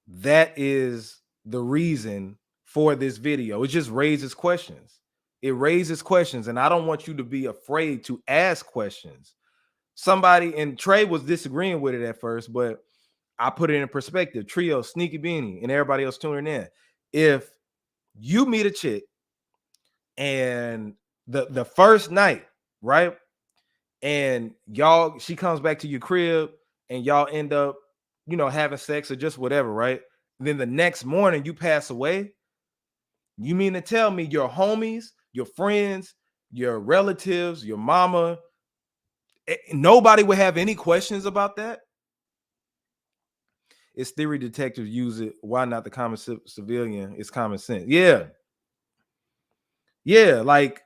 that is the reason for this video. It just raises questions. It raises questions, and I don't want you to be afraid to ask questions. Somebody, and Trey was disagreeing with it at first, but I put it in perspective. Trio, Sneaky Beanie, and everybody else tuning in. If you meet a chick and the first night, right, and she comes back to your crib and y'all end up, having sex or just whatever, right? Then the next morning you pass away. You mean to tell me your homies, your friends, your relatives, your mama, nobody would have any questions about that? It's theory detectives use it. Why not the common civilian? It's common sense. Yeah. Yeah, like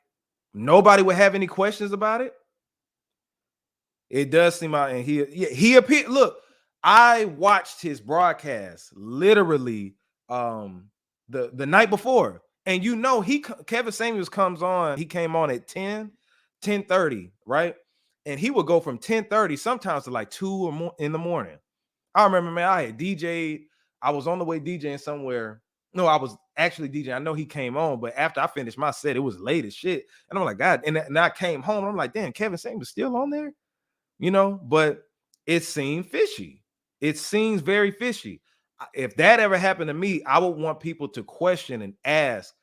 nobody would have any questions about it. It does seem out, and he appeared. Look, I watched his broadcast literally the night before, and Kevin Samuels comes on. He came on at 10:30, right? And he would go from 10:30 sometimes to like 2 or more in the morning. I remember, man, I had DJ'd. I was on the way DJing somewhere. No, I was actually DJing. I know he came on, but after I finished my set, it was late as shit. And I'm like, God, and I came home. I'm like, damn, Kevin Samuels still on there? But it seemed fishy. It seems very fishy. If that ever happened to me, I would want people to question and ask,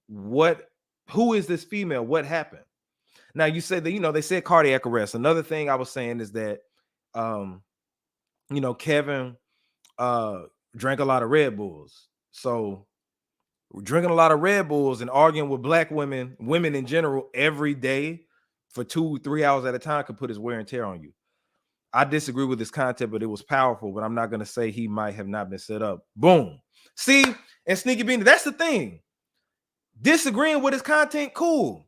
who is this female? What happened? Now you said that, they said cardiac arrest. Another thing I was saying is that, um, Kevin drank a lot of Red Bulls. So drinking a lot of Red Bulls and arguing with black women in general every day for 2-3 hours at a time could put his wear and tear on you. I disagree with his content, but it was powerful. But I'm not going to say he might have not been set up. Boom. See, and Sneaky Bean, that's the thing. Disagreeing with his content, cool.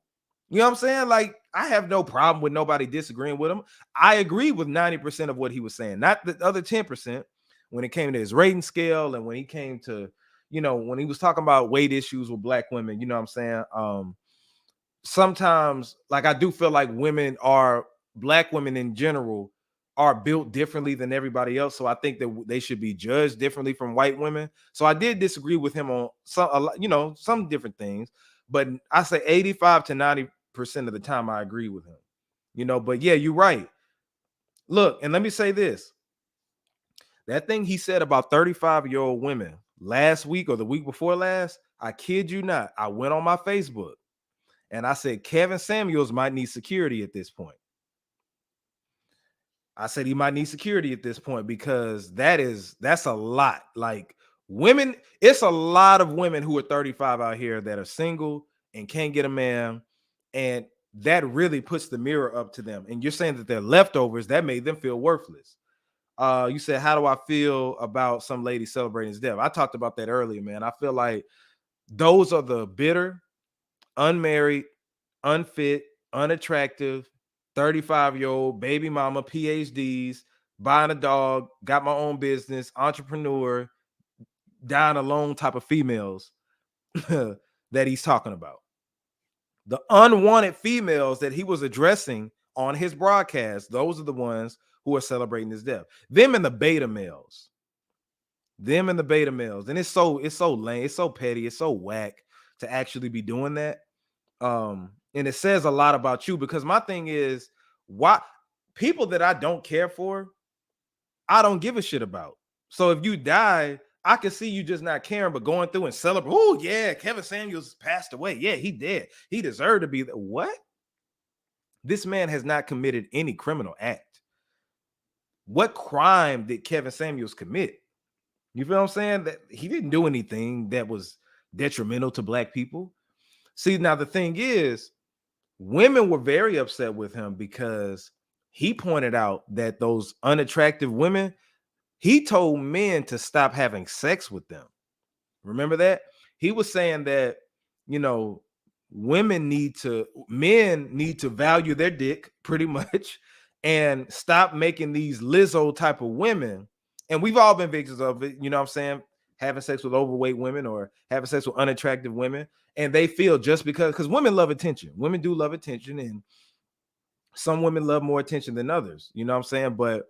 You know what I'm saying? Like, I have no problem with nobody disagreeing with him. I agree with 90% of what he was saying, not the other 10% when it came to his rating scale and when he came to, when he was talking about weight issues with black women, you know what I'm saying? Sometimes, like, I do feel like black women in general are built differently than everybody else. So I think that they should be judged differently from white women. So I did disagree with him on some different things, but I say 85 to 90% of the time I agree with him. But yeah, you're right. Look, and let me say this. That thing he said about 35-year-old women last week or the week before last, I kid you not, I went on my Facebook and I said Kevin Samuels might need security at this point. I said he might need security at this point because that's a lot. Like, women, it's a lot of women who are 35 out here that are single and can't get a man, and that really puts the mirror up to them. And you're saying that they're leftovers, that made them feel worthless. You said, how do I feel about some lady celebrating his death? I talked about that earlier, man. I feel like those are the bitter, unmarried, unfit, unattractive, 35-year-old baby mama, PhDs, buying a dog, got my own business, entrepreneur, dying alone type of females that he's talking about. The unwanted females that he was addressing on his broadcast, those are the ones who are celebrating his death. Them and the beta males. And it's so lame, it's so petty, it's so whack to actually be doing that. And it says a lot about you, because my thing is, why people that I don't care for, I don't give a shit about. So if you die, I can see you just not caring, but going through and celebrate. Oh yeah, Kevin Samuels passed away. Yeah, he dead. He deserved to be there. What? This man has not committed any criminal act. What crime did Kevin Samuels commit? You feel what I'm saying? That he didn't do anything that was detrimental to black people. See, now the thing is, women were very upset with him because he pointed out that those unattractive women, he told men to stop having sex with them. Remember that? He was saying that, men need to value their dick pretty much and stop making these Lizzo type of women. And we've all been victims of it, you know what I'm saying? Having sex with overweight women or having sex with unattractive women. And they feel just because women love attention. Women do love attention, and some women love more attention than others, you know what I'm saying? But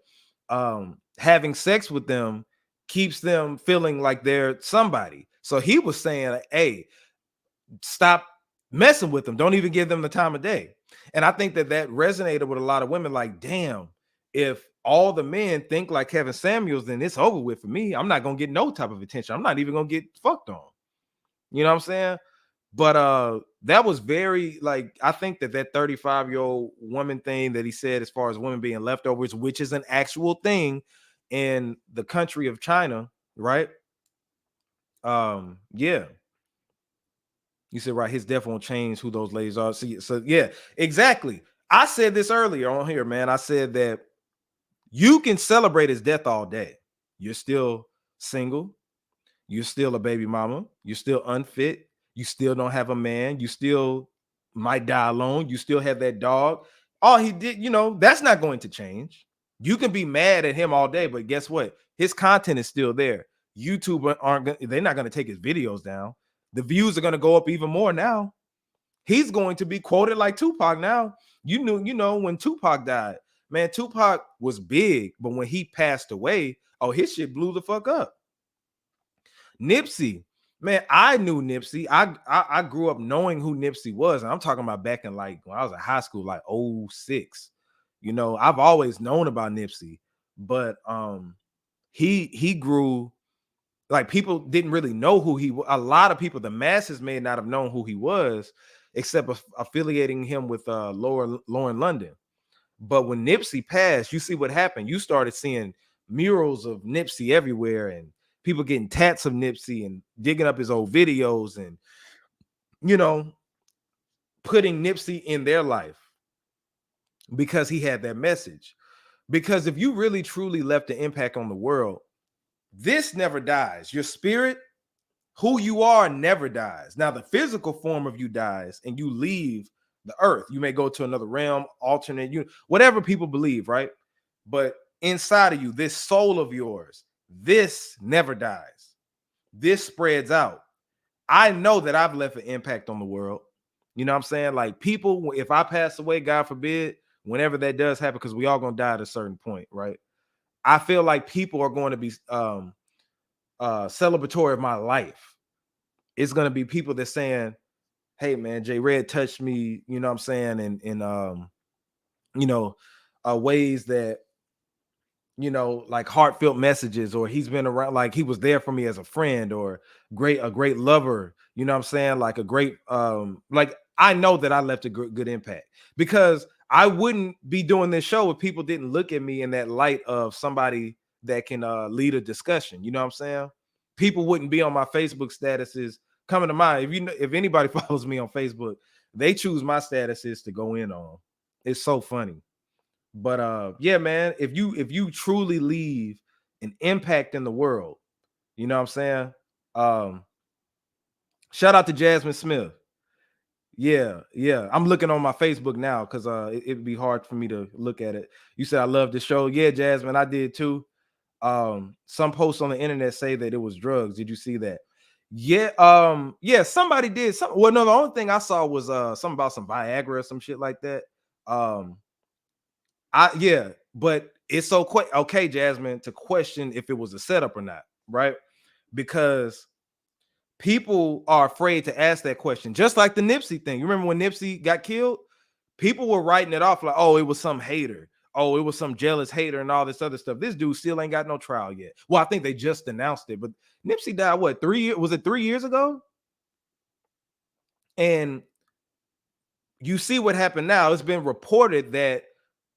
having sex with them keeps them feeling like they're somebody. So he was saying, hey, stop messing with them. Don't even give them the time of day. And I think that resonated with a lot of women. Like, damn, if all the men think like Kevin Samuels, then it's over with for me. I'm not going to get no type of attention. I'm not even going to get fucked on. You know what I'm saying? But that was very, like, I think that 35-year-old woman thing that he said, as far as women being leftovers, which is an actual thing in the country of China, right? Yeah. You said, right, his death won't change who those ladies are. See, so yeah, exactly. I said this earlier on here, man. I said that you can celebrate his death all day. You're still single. You're still a baby mama. You're still unfit. You still don't have a man. You still might die alone. You still have that dog. All he did, that's not going to change. You can be mad at him all day, but guess what? His content is still there. YouTube they're not going to take his videos down. The views are going to go up even more now. He's going to be quoted like Tupac now. You know, when Tupac died, man, Tupac was big, but when he passed away, oh, his shit blew the fuck up. Nipsey, man, I knew Nipsey. I grew up knowing who Nipsey was, and I'm talking about back in, like, when I was in high school, like 06. I've always known about Nipsey, but he grew, like, people didn't really know who he was. A lot of people, the masses, may not have known who he was. except affiliating him with Lauren London. But when Nipsey passed, you see what happened. You started seeing murals of Nipsey everywhere, and people getting tats of Nipsey and digging up his old videos and, you know, putting Nipsey in their life because he had that message. Because if you really truly left an impact on the world, this never dies. Your spirit, who you are, never dies. Now, the physical form of you dies and you leave the earth. You may go to another realm, alternate, you whatever people believe, right? But inside of you, this soul of yours, this never dies. This spreads out. I know that I've left an impact on the world. You know what I'm saying? Like, people, if I pass away, God forbid, whenever that does happen, because we all gonna die at a certain point, right? I feel like people are going to be celebratory of my life. It's going to be people that saying, hey man, J Red touched me, you know what I'm saying, in you know, ways that, you know, like heartfelt messages, or he's been around, like he was there for me as a friend, or a great lover, you know what I'm saying, like a great like, I know that I left a good impact, because I wouldn't be doing this show if people didn't look at me in that light of somebody that can lead a discussion, you know what I'm saying? People wouldn't be on my Facebook statuses coming to mind. If anybody follows me on Facebook, they choose my statuses to go in on. It's so funny. But yeah, man, if you truly leave an impact in the world, you know what I'm saying? Um, Shout out to Jasmine Smith. Yeah, yeah. I'm looking on my Facebook now because it'd be hard for me to look at it. You said I love the show. Yeah, Jasmine, I did too. Some posts on the internet say that it was drugs. Did you see that? Yeah, yeah, somebody did something. Well, no, the only thing I saw was something about some Viagra or some shit like that. Um, yeah, but it's so quick. Okay, Jasmine, to question if it was a setup or not, right? Because people are afraid to ask that question, just like the Nipsey thing. You remember when Nipsey got killed? People were writing it off like, oh, it was some hater. Oh, it was some jealous hater and all this other stuff. This dude still ain't got no trial yet. Well, I think they just announced it, but Nipsey died, what, 3 years? Was it 3 years ago? And you see what happened now. It's been reported that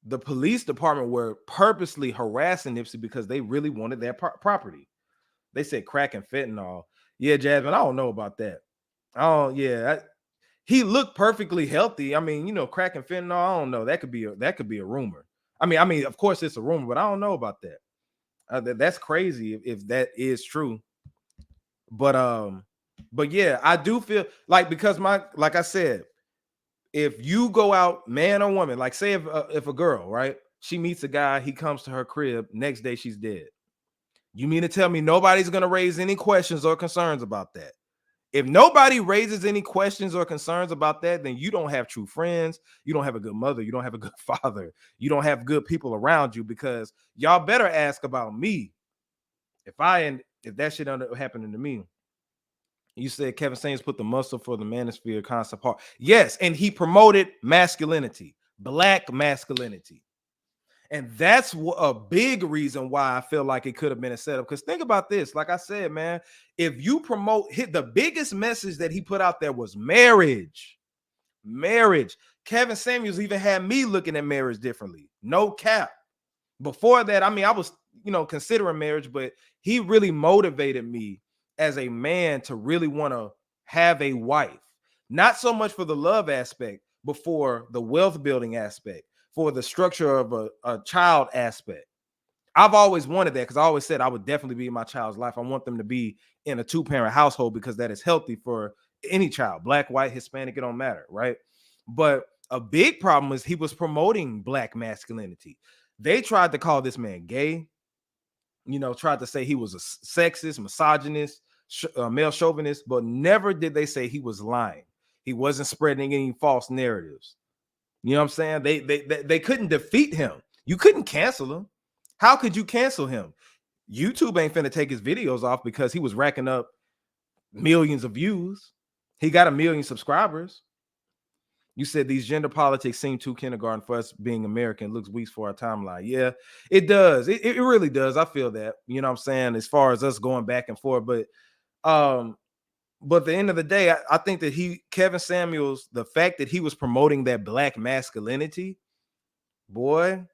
the police department were purposely harassing Nipsey because they really wanted that property. They said crack and fentanyl. Yeah, Jasmine, I don't know about that. Oh, yeah. He looked perfectly healthy. I mean, you know, crack and fentanyl, I don't know. That could be a rumor. I mean, of course it's a rumor, but I don't know about that. That's crazy if that is true. But yeah, I do feel like, because like I said, if you go out, man or woman, like say if a girl, right, she meets a guy, he comes to her crib, next day she's dead. You mean to tell me nobody's gonna raise any questions or concerns about that? If nobody raises any questions or concerns about that, then you don't have true friends. You don't have a good mother. You don't have a good father. You don't have good people around you, because y'all better ask about me. If that shit happening to me. You said Kevin Samuels put the muscle for the manosphere concept hard. Yes, and he promoted masculinity, black masculinity. And that's a big reason why I feel like it could have been a setup. Because think about this. Like I said, man, if you the biggest message that he put out there was marriage. Marriage. Kevin Samuels even had me looking at marriage differently. No cap. Before that, I mean, I was, considering marriage, but he really motivated me as a man to really want to have a wife. Not so much for the love aspect, but for the wealth building aspect, for the structure of a child aspect. I've always wanted that, because I always said I would definitely be in my child's life. I want them to be in a 2-parent household, because that is healthy for any child, black, white, Hispanic, it don't matter, right? But a big problem is he was promoting black masculinity. They tried to call this man gay, tried to say he was a sexist, misogynist, male chauvinist, but never did they say he was lying. He wasn't spreading any false narratives. You know what I'm saying? They couldn't defeat him. You couldn't cancel him. How could you cancel him? YouTube ain't finna take his videos off because he was racking up millions of views. He got 1 million subscribers. You said these gender politics seem too kindergarten for us being American. Looks weak for our timeline. Yeah, it does. It really does. I feel that. You know what I'm saying? As far as us going back and forth. But But at the end of the day, I think that Kevin Samuels, the fact that he was promoting that black masculinity, boy,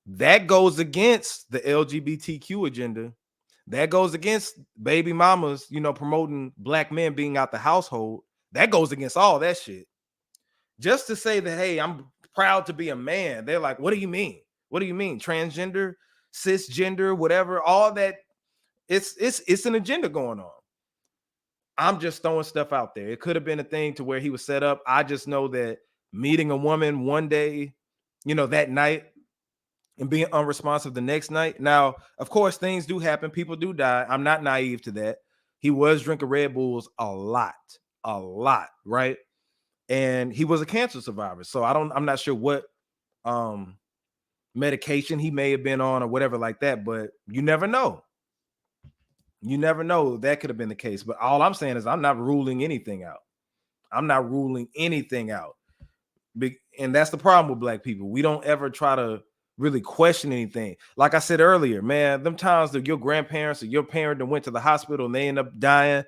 that goes against the LGBTQ agenda. That goes against baby mamas, promoting black men being out the household. That goes against all that shit. Just to say that, hey, I'm proud to be a man. They're like, what do you mean? What do you mean? Transgender, cisgender, whatever, all that. It's an agenda going on. I'm just throwing stuff out there. It could have been a thing to where he was set up. I just know that meeting a woman one day, that night, and being unresponsive the next night. Now, of course, things do happen. People do die. I'm not naive to that. He was drinking Red Bulls a lot, right? And he was a cancer survivor. So I'm not sure what medication he may have been on or whatever like that, but you never know. You never know. That could have been the case. But all I'm saying is I'm not ruling anything out. I'm not ruling anything out. And that's the problem with black people. We don't ever try to really question anything. Like I said earlier, man, them times that your grandparents or your parent that went to the hospital and they end up dying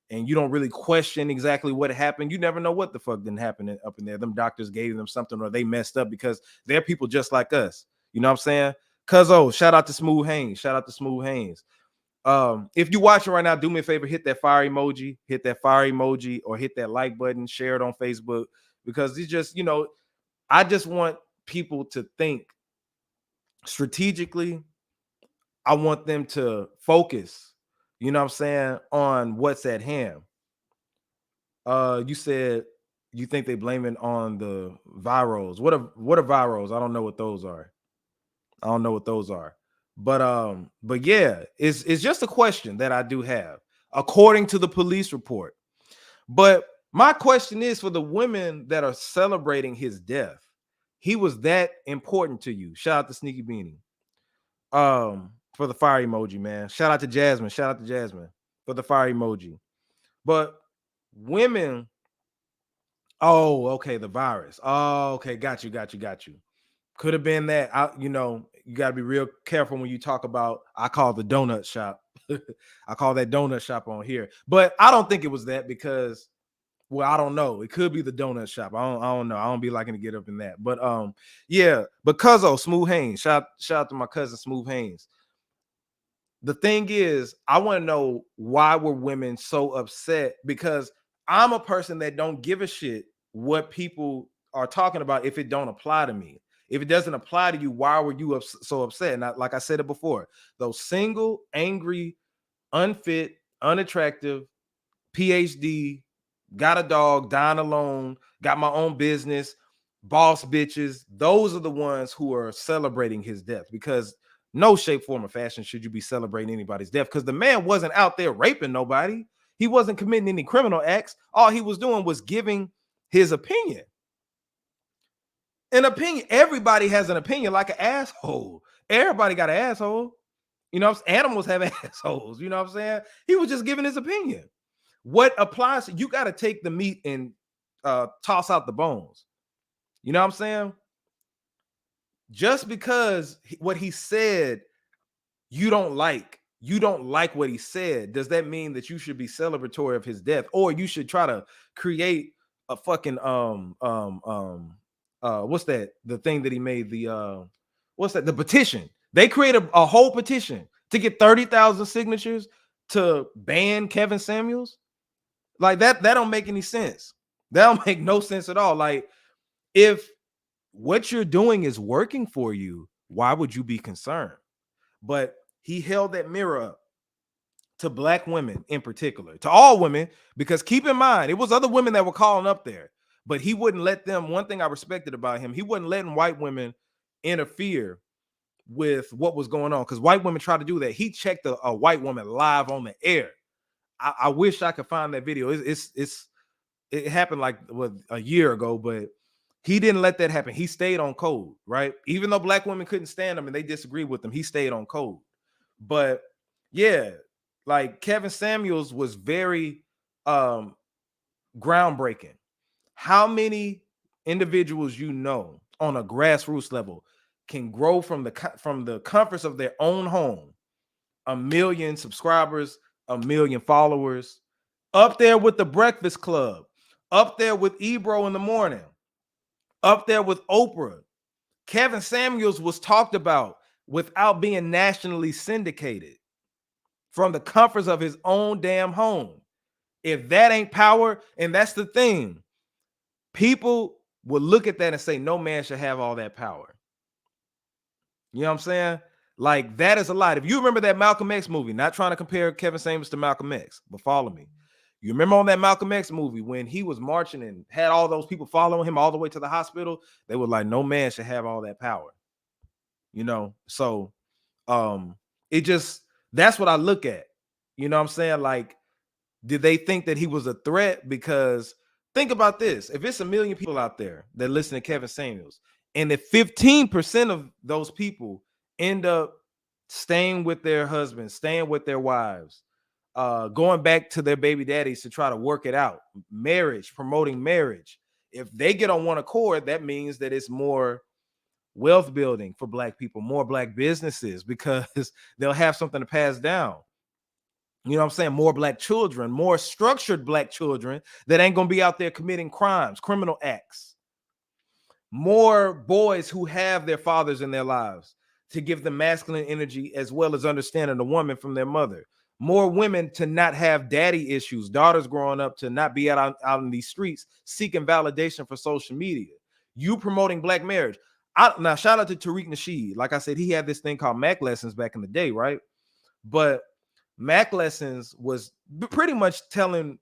and you don't really question exactly what happened. You never know what the fuck didn't happen up in there. Them doctors gave them something or they messed up because they're people just like us. You know what I'm saying? Cuzzo, shout out to Smooth Haynes. Shout out to Smooth Haynes. If you're watching right now, do me a favor, hit that fire emoji, or hit that like button, share it on Facebook, because it's just, I just want people to think strategically. I want them to focus, on what's at hand. You said you think they blame it on the virals. What are virals? I don't know what those are. But yeah, it's just a question that I do have, according to the police report. But my question is for the women that are celebrating his death. He was that important to you. Shout out to Sneaky Beanie. For the fire emoji, man. Shout out to Jasmine for the fire emoji. But women, oh, okay, the virus. Oh, okay, got you. Could have been that. You got to be real careful when you talk about, I call the donut shop. I call that donut shop on here. But I don't think it was that because, well, I don't know. It could be the donut shop. I don't know. I don't be liking to get up in that. But yeah, but Cuzzo, Smooth Haynes. Shout out to my cousin Smooth Haynes. The thing is, I want to know, why were women so upset? Because I'm a person that don't give a shit what people are talking about if it don't apply to me. If it doesn't apply to you, why were you so upset? And like I said it before, those single, angry, unfit, unattractive, PhD, got a dog, dying alone, got my own business, boss bitches, those are the ones who are celebrating his death, because no shape, form, or fashion should you be celebrating anybody's death, because the man wasn't out there raping nobody. He wasn't committing any criminal acts. All he was doing was giving his opinion. An opinion. Everybody has an opinion, like an asshole. Everybody got an asshole. Animals have assholes. You know what I'm saying? He was just giving his opinion. What applies? You got to take the meat and toss out the bones. You know what I'm saying? Just because what he said you don't like what he said, does that mean that you should be celebratory of his death, or you should try to create a fucking what's that? The thing that he made, the what's that? The petition. They created a whole petition to get 30,000 signatures to ban Kevin Samuels. Like that don't make any sense. That don't make no sense at all. Like, if what you're doing is working for you, why would you be concerned? But he held that mirror up to black women in particular, to all women, because keep in mind, it was other women that were calling up there, but he wouldn't let them. One thing I respected about him, he wasn't letting white women interfere with what was going on, because white women try to do that. He checked a white woman live on the air. I wish I could find that video. It happened like a year ago, but he didn't let that happen. He stayed on code, right? Even though black women couldn't stand him and they disagreed with him, he stayed on code. But yeah, like Kevin Samuels was very groundbreaking. How many individuals on a grassroots level can grow from the comforts of their own home, 1 million subscribers, 1 million followers, up there with the Breakfast Club, up there with Ebro in the morning, up there with Oprah. Kevin Samuels was talked about without being nationally syndicated from the comforts of his own damn home. If that ain't power, and that's the thing, people will look at that and say, no man should have all that power. You know what I'm saying? Like, that is a lot. If you remember that Malcolm X movie, not trying to compare Kevin Samuels to Malcolm X, but follow me. You remember on that Malcolm X movie when he was marching and had all those people following him all the way to the hospital? They were like, no man should have all that power. You know, so it just, that's what I look at. You know what I'm saying? Like, did they think that he was a threat? Because think about this. If it's a million people out there that listen to Kevin Samuels, and if 15% of those people end up staying with their husbands, staying with their wives, going back to their baby daddies to try to work it out, marriage, promoting marriage, if they get on one accord, that means that it's more wealth building for Black people, more Black businesses, because they'll have something to pass down. You know what I'm saying? More Black children, more structured Black children that ain't gonna be out there committing crimes, criminal acts. More boys who have their fathers in their lives to give them masculine energy as well as understanding the woman from their mother. More women to not have daddy issues, daughters growing up to not be out in these streets seeking validation for social media. You promoting Black marriage. Now, shout out to Tariq Nasheed. Like I said, he had this thing called Mac Lessons back in the day, right? But Mac Lessons was pretty much telling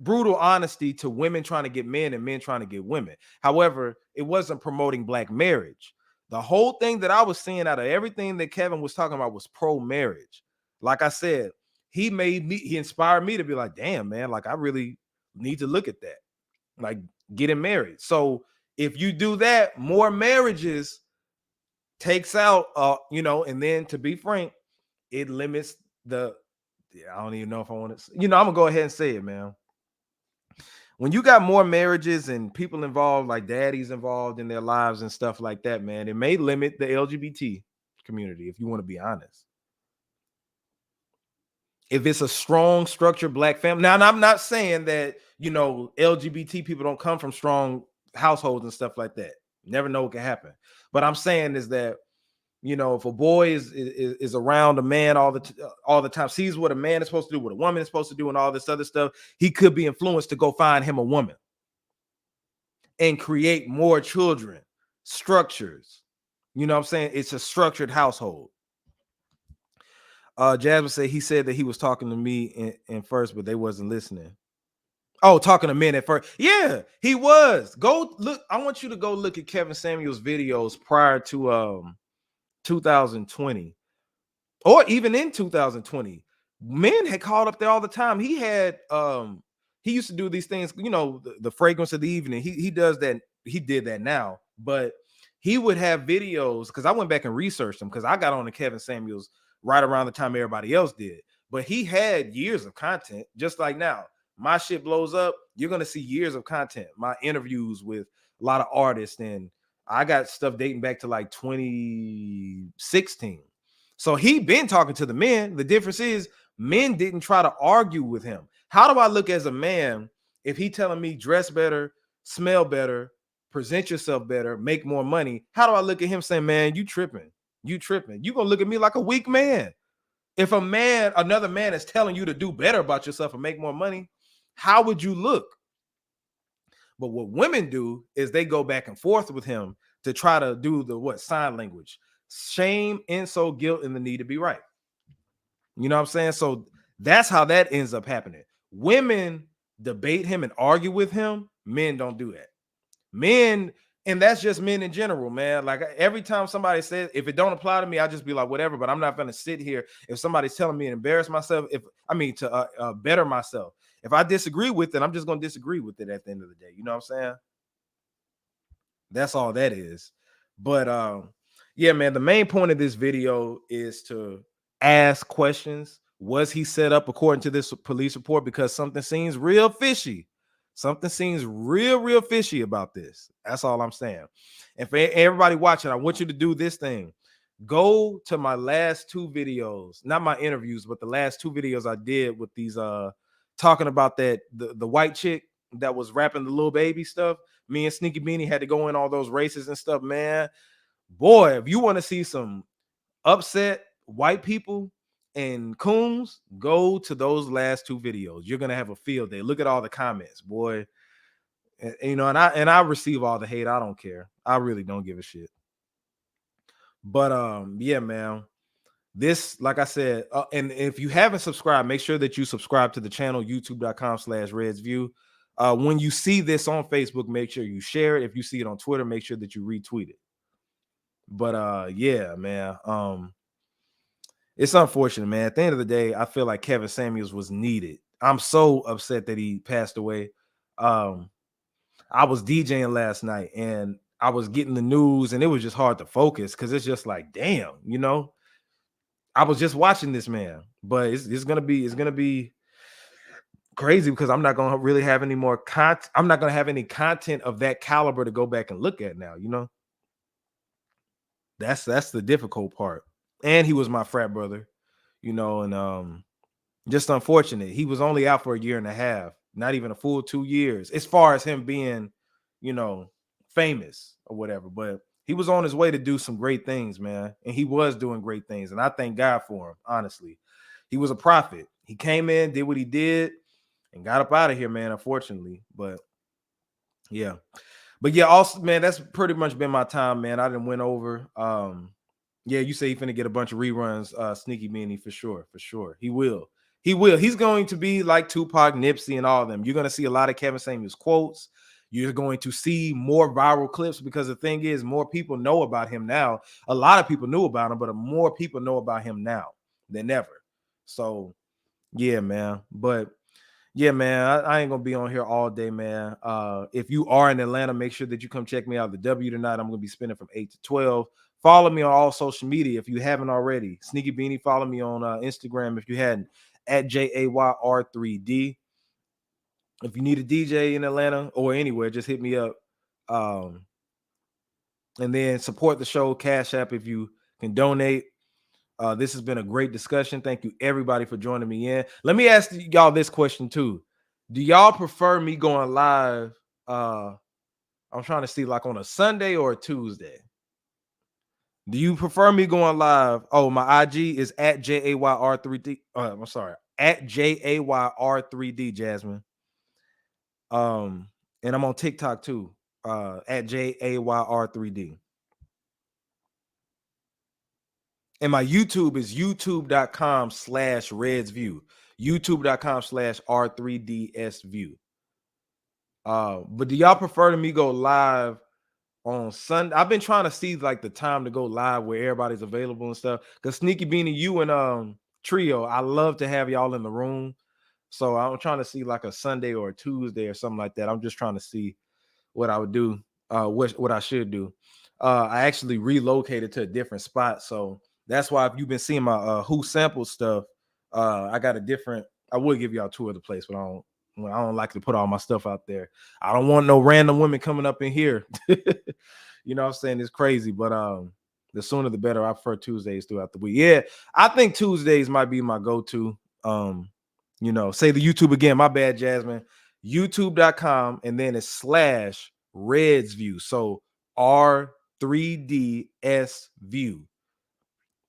brutal honesty to women trying to get men and men trying to get women. However, it wasn't promoting Black marriage. The whole thing that I was seeing out of everything that Kevin was talking about was pro-marriage. Like I said, he inspired me to be like, damn, man, like I really need to look at that, like getting married. So if you do that, more marriages takes out, you know, and then to be frank, it limits the, I don't even know if I want to, you know, I'm gonna go ahead and say it, man. When you got more marriages and people involved, like daddies involved in their lives and stuff like that, man, it may limit the LGBT community, if you want to be honest. If it's a strong, structured Black family. Now, and I'm not saying that, you know, LGBT people don't come from strong households and stuff like that. You never know what can happen. But I'm saying is that, you know, if a boy is around a man all the time, sees what a man is supposed to do, what a woman is supposed to do, and all this other stuff, he could be influenced to go find him a woman and create more children, structures. You know what I'm saying? It's a structured household. Jasmine said he said that he was talking to me in first, but they wasn't listening. Oh, talking to men at first. Yeah, he was. Go look. I want you to go look at Kevin Samuels' videos prior to 2020, or even in 2020. Men had called up there all the time. He had he used to do these things, you know, the fragrance of the evening. He does that. He did that now, but he would have videos, because I went back and researched them, because I got on to Kevin Samuels right around the time everybody else did. But he had years of content, just like now. My shit blows up, you're gonna see years of content. My interviews with a lot of artists, and I got stuff dating back to like 2016. So he been talking to the men. The difference is men didn't try to argue with him. How do I look as a man if he telling me dress better, smell better, present yourself better, make more money? How do I look at him saying, man, you tripping? You tripping? You gonna look at me like a weak man. If a man, another man is telling you to do better about yourself and make more money, how would you look? But what women do is they go back and forth with him to try to do the sign language, shame, insult, guilt, and the need to be right. You know what I'm saying? So that's how that ends up happening. Women debate him and argue with him. Men don't do that. Men, and that's just men in general, man. Like every time somebody says, if it don't apply to me, I just be like, whatever. But I'm not going to sit here if somebody's telling me to embarrass myself. To better myself. If I disagree with it, I'm just going to disagree with it at the end of the day. You know what I'm saying? That's all that is. But yeah, man, the main point of this video is to ask questions. Was he set up according to this police report? Because something seems real fishy. Something seems real fishy about this. That's all I'm saying. And for everybody watching, I want you to do this thing. Go to my last two videos, not my interviews, but the last two videos I did with these talking about that the white chick that was rapping the little baby stuff. Me and Sneaky Beanie had to go in all those races and stuff, man. Boy, if you want to see some upset white people and coons, go to those last two videos. You're gonna have a field day. Look at all the comments, boy. And, you know, and I receive all the hate. I don't care. I really don't give a shit. But yeah, man. This, like I said, and if you haven't subscribed, make sure that you subscribe to the channel, youtube.com/redsview. When you see this on Facebook, make sure you share it. If you see it on Twitter, make sure that you retweet it. But yeah, man. It's unfortunate, man. At the end of the day, I feel like Kevin Samuels was needed. I'm so upset that he passed away. I was DJing last night and I was getting the news, and it was just hard to focus because it's just like, damn, you know. I was just watching this man, but it's gonna be crazy because I'm not gonna really have any more content. I'm not gonna have any content of that caliber to go back and look at now. You know, that's the difficult part. And he was my frat brother, you know, and just unfortunate. He was only out for a year and a half, not even a full 2 years, as far as him being, you know, famous or whatever. But he was on his way to do some great things, man. And he was doing great things. And I thank God for him, honestly. He was a prophet. He came in, did what he did, and got up out of here, man, unfortunately. But yeah. But yeah, also, man, that's pretty much been my time, man. I done went over. Yeah, you say he's finna get a bunch of reruns, Sneaky Beanie, for sure, for sure. He will. He will. He's going to be like Tupac, Nipsey, and all of them. You're gonna see a lot of Kevin Samuels quotes. You're going to see more viral clips because the thing is, more people know about him now. A lot of people knew about him, but more people know about him now than ever. So yeah, man. But yeah, man, I ain't gonna be on here all day, man. If you are in Atlanta, make sure that you come check me out. The W tonight, I'm gonna be spinning from 8 to 12. Follow me on all social media if you haven't already. Sneaky Beanie, follow me on Instagram if you hadn't, at JAYR3D. If you need a DJ in Atlanta or anywhere, just hit me up. Um, and then support the show, Cash App if you can donate. This has been a great discussion. Thank you, everybody, for joining me in. Let me ask y'all this question too. Do y'all prefer me going live? I'm trying to see, like, on a Sunday or a Tuesday. Do you prefer me going live? Oh, my IG is at JAYR3D. I'm sorry, at JAYR3D, Jasmine. And I'm on TikTok too, at JAYR3D. And my YouTube is youtube.com/redsview. youtube.com/R3DSview. But do y'all prefer to me go live on Sunday? I've been trying to see like the time to go live where everybody's available and stuff. Because Sneaky Beanie, you and Trio, I love to have y'all in the room. So I'm trying to see like a Sunday or a Tuesday or something like that. I'm just trying to see what I would do, what I should do. I actually relocated to a different spot, so that's why if you've been seeing my Who Sample stuff, I got a different. I would give y'all a tour of the place, but I don't like to put all my stuff out there. I don't want no random women coming up in here. You know what I'm saying? It's crazy, but the sooner the better. I prefer Tuesdays throughout the week. Yeah, I think Tuesdays might be my go-to. You know, say the YouTube again. My bad, Jasmine. YouTube.com and then it's /RedsView. So R3DS view.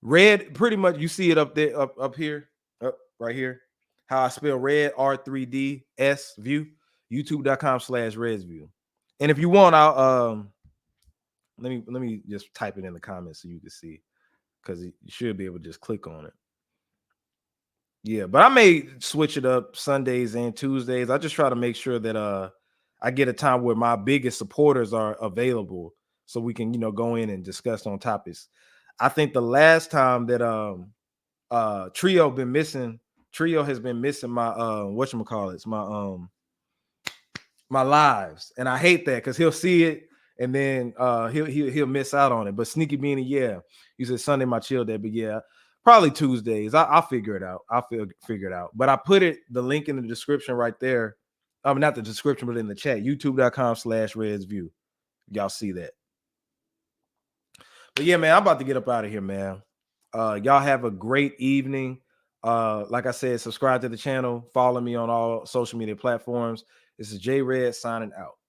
Red, pretty much you see it up there, up here, up right here. How I spell red, R3DS view. YouTube.com/RedsView. And if you want, I'll let me just type it in the comments so you can see, because you should be able to just click on it. Yeah, but I may switch it up Sundays and Tuesdays. I just try to make sure that I get a time where my biggest supporters are available so we can, you know, go in and discuss on topics. I think the last time that Trio has been missing my whatchamacallits, my lives. And I hate that because he'll see it and then he'll miss out on it. But Sneaky Beanie, yeah, you said Sunday my chill day, but yeah, probably Tuesdays. I'll figure it out. Figure it out. But I put the link in the description right there. Not the description, but in the chat. YouTube.com/RedsView. Y'all see that. But yeah, man, I'm about to get up out of here, man. Y'all have a great evening. Like I said, subscribe to the channel, follow me on all social media platforms. This is J Red signing out.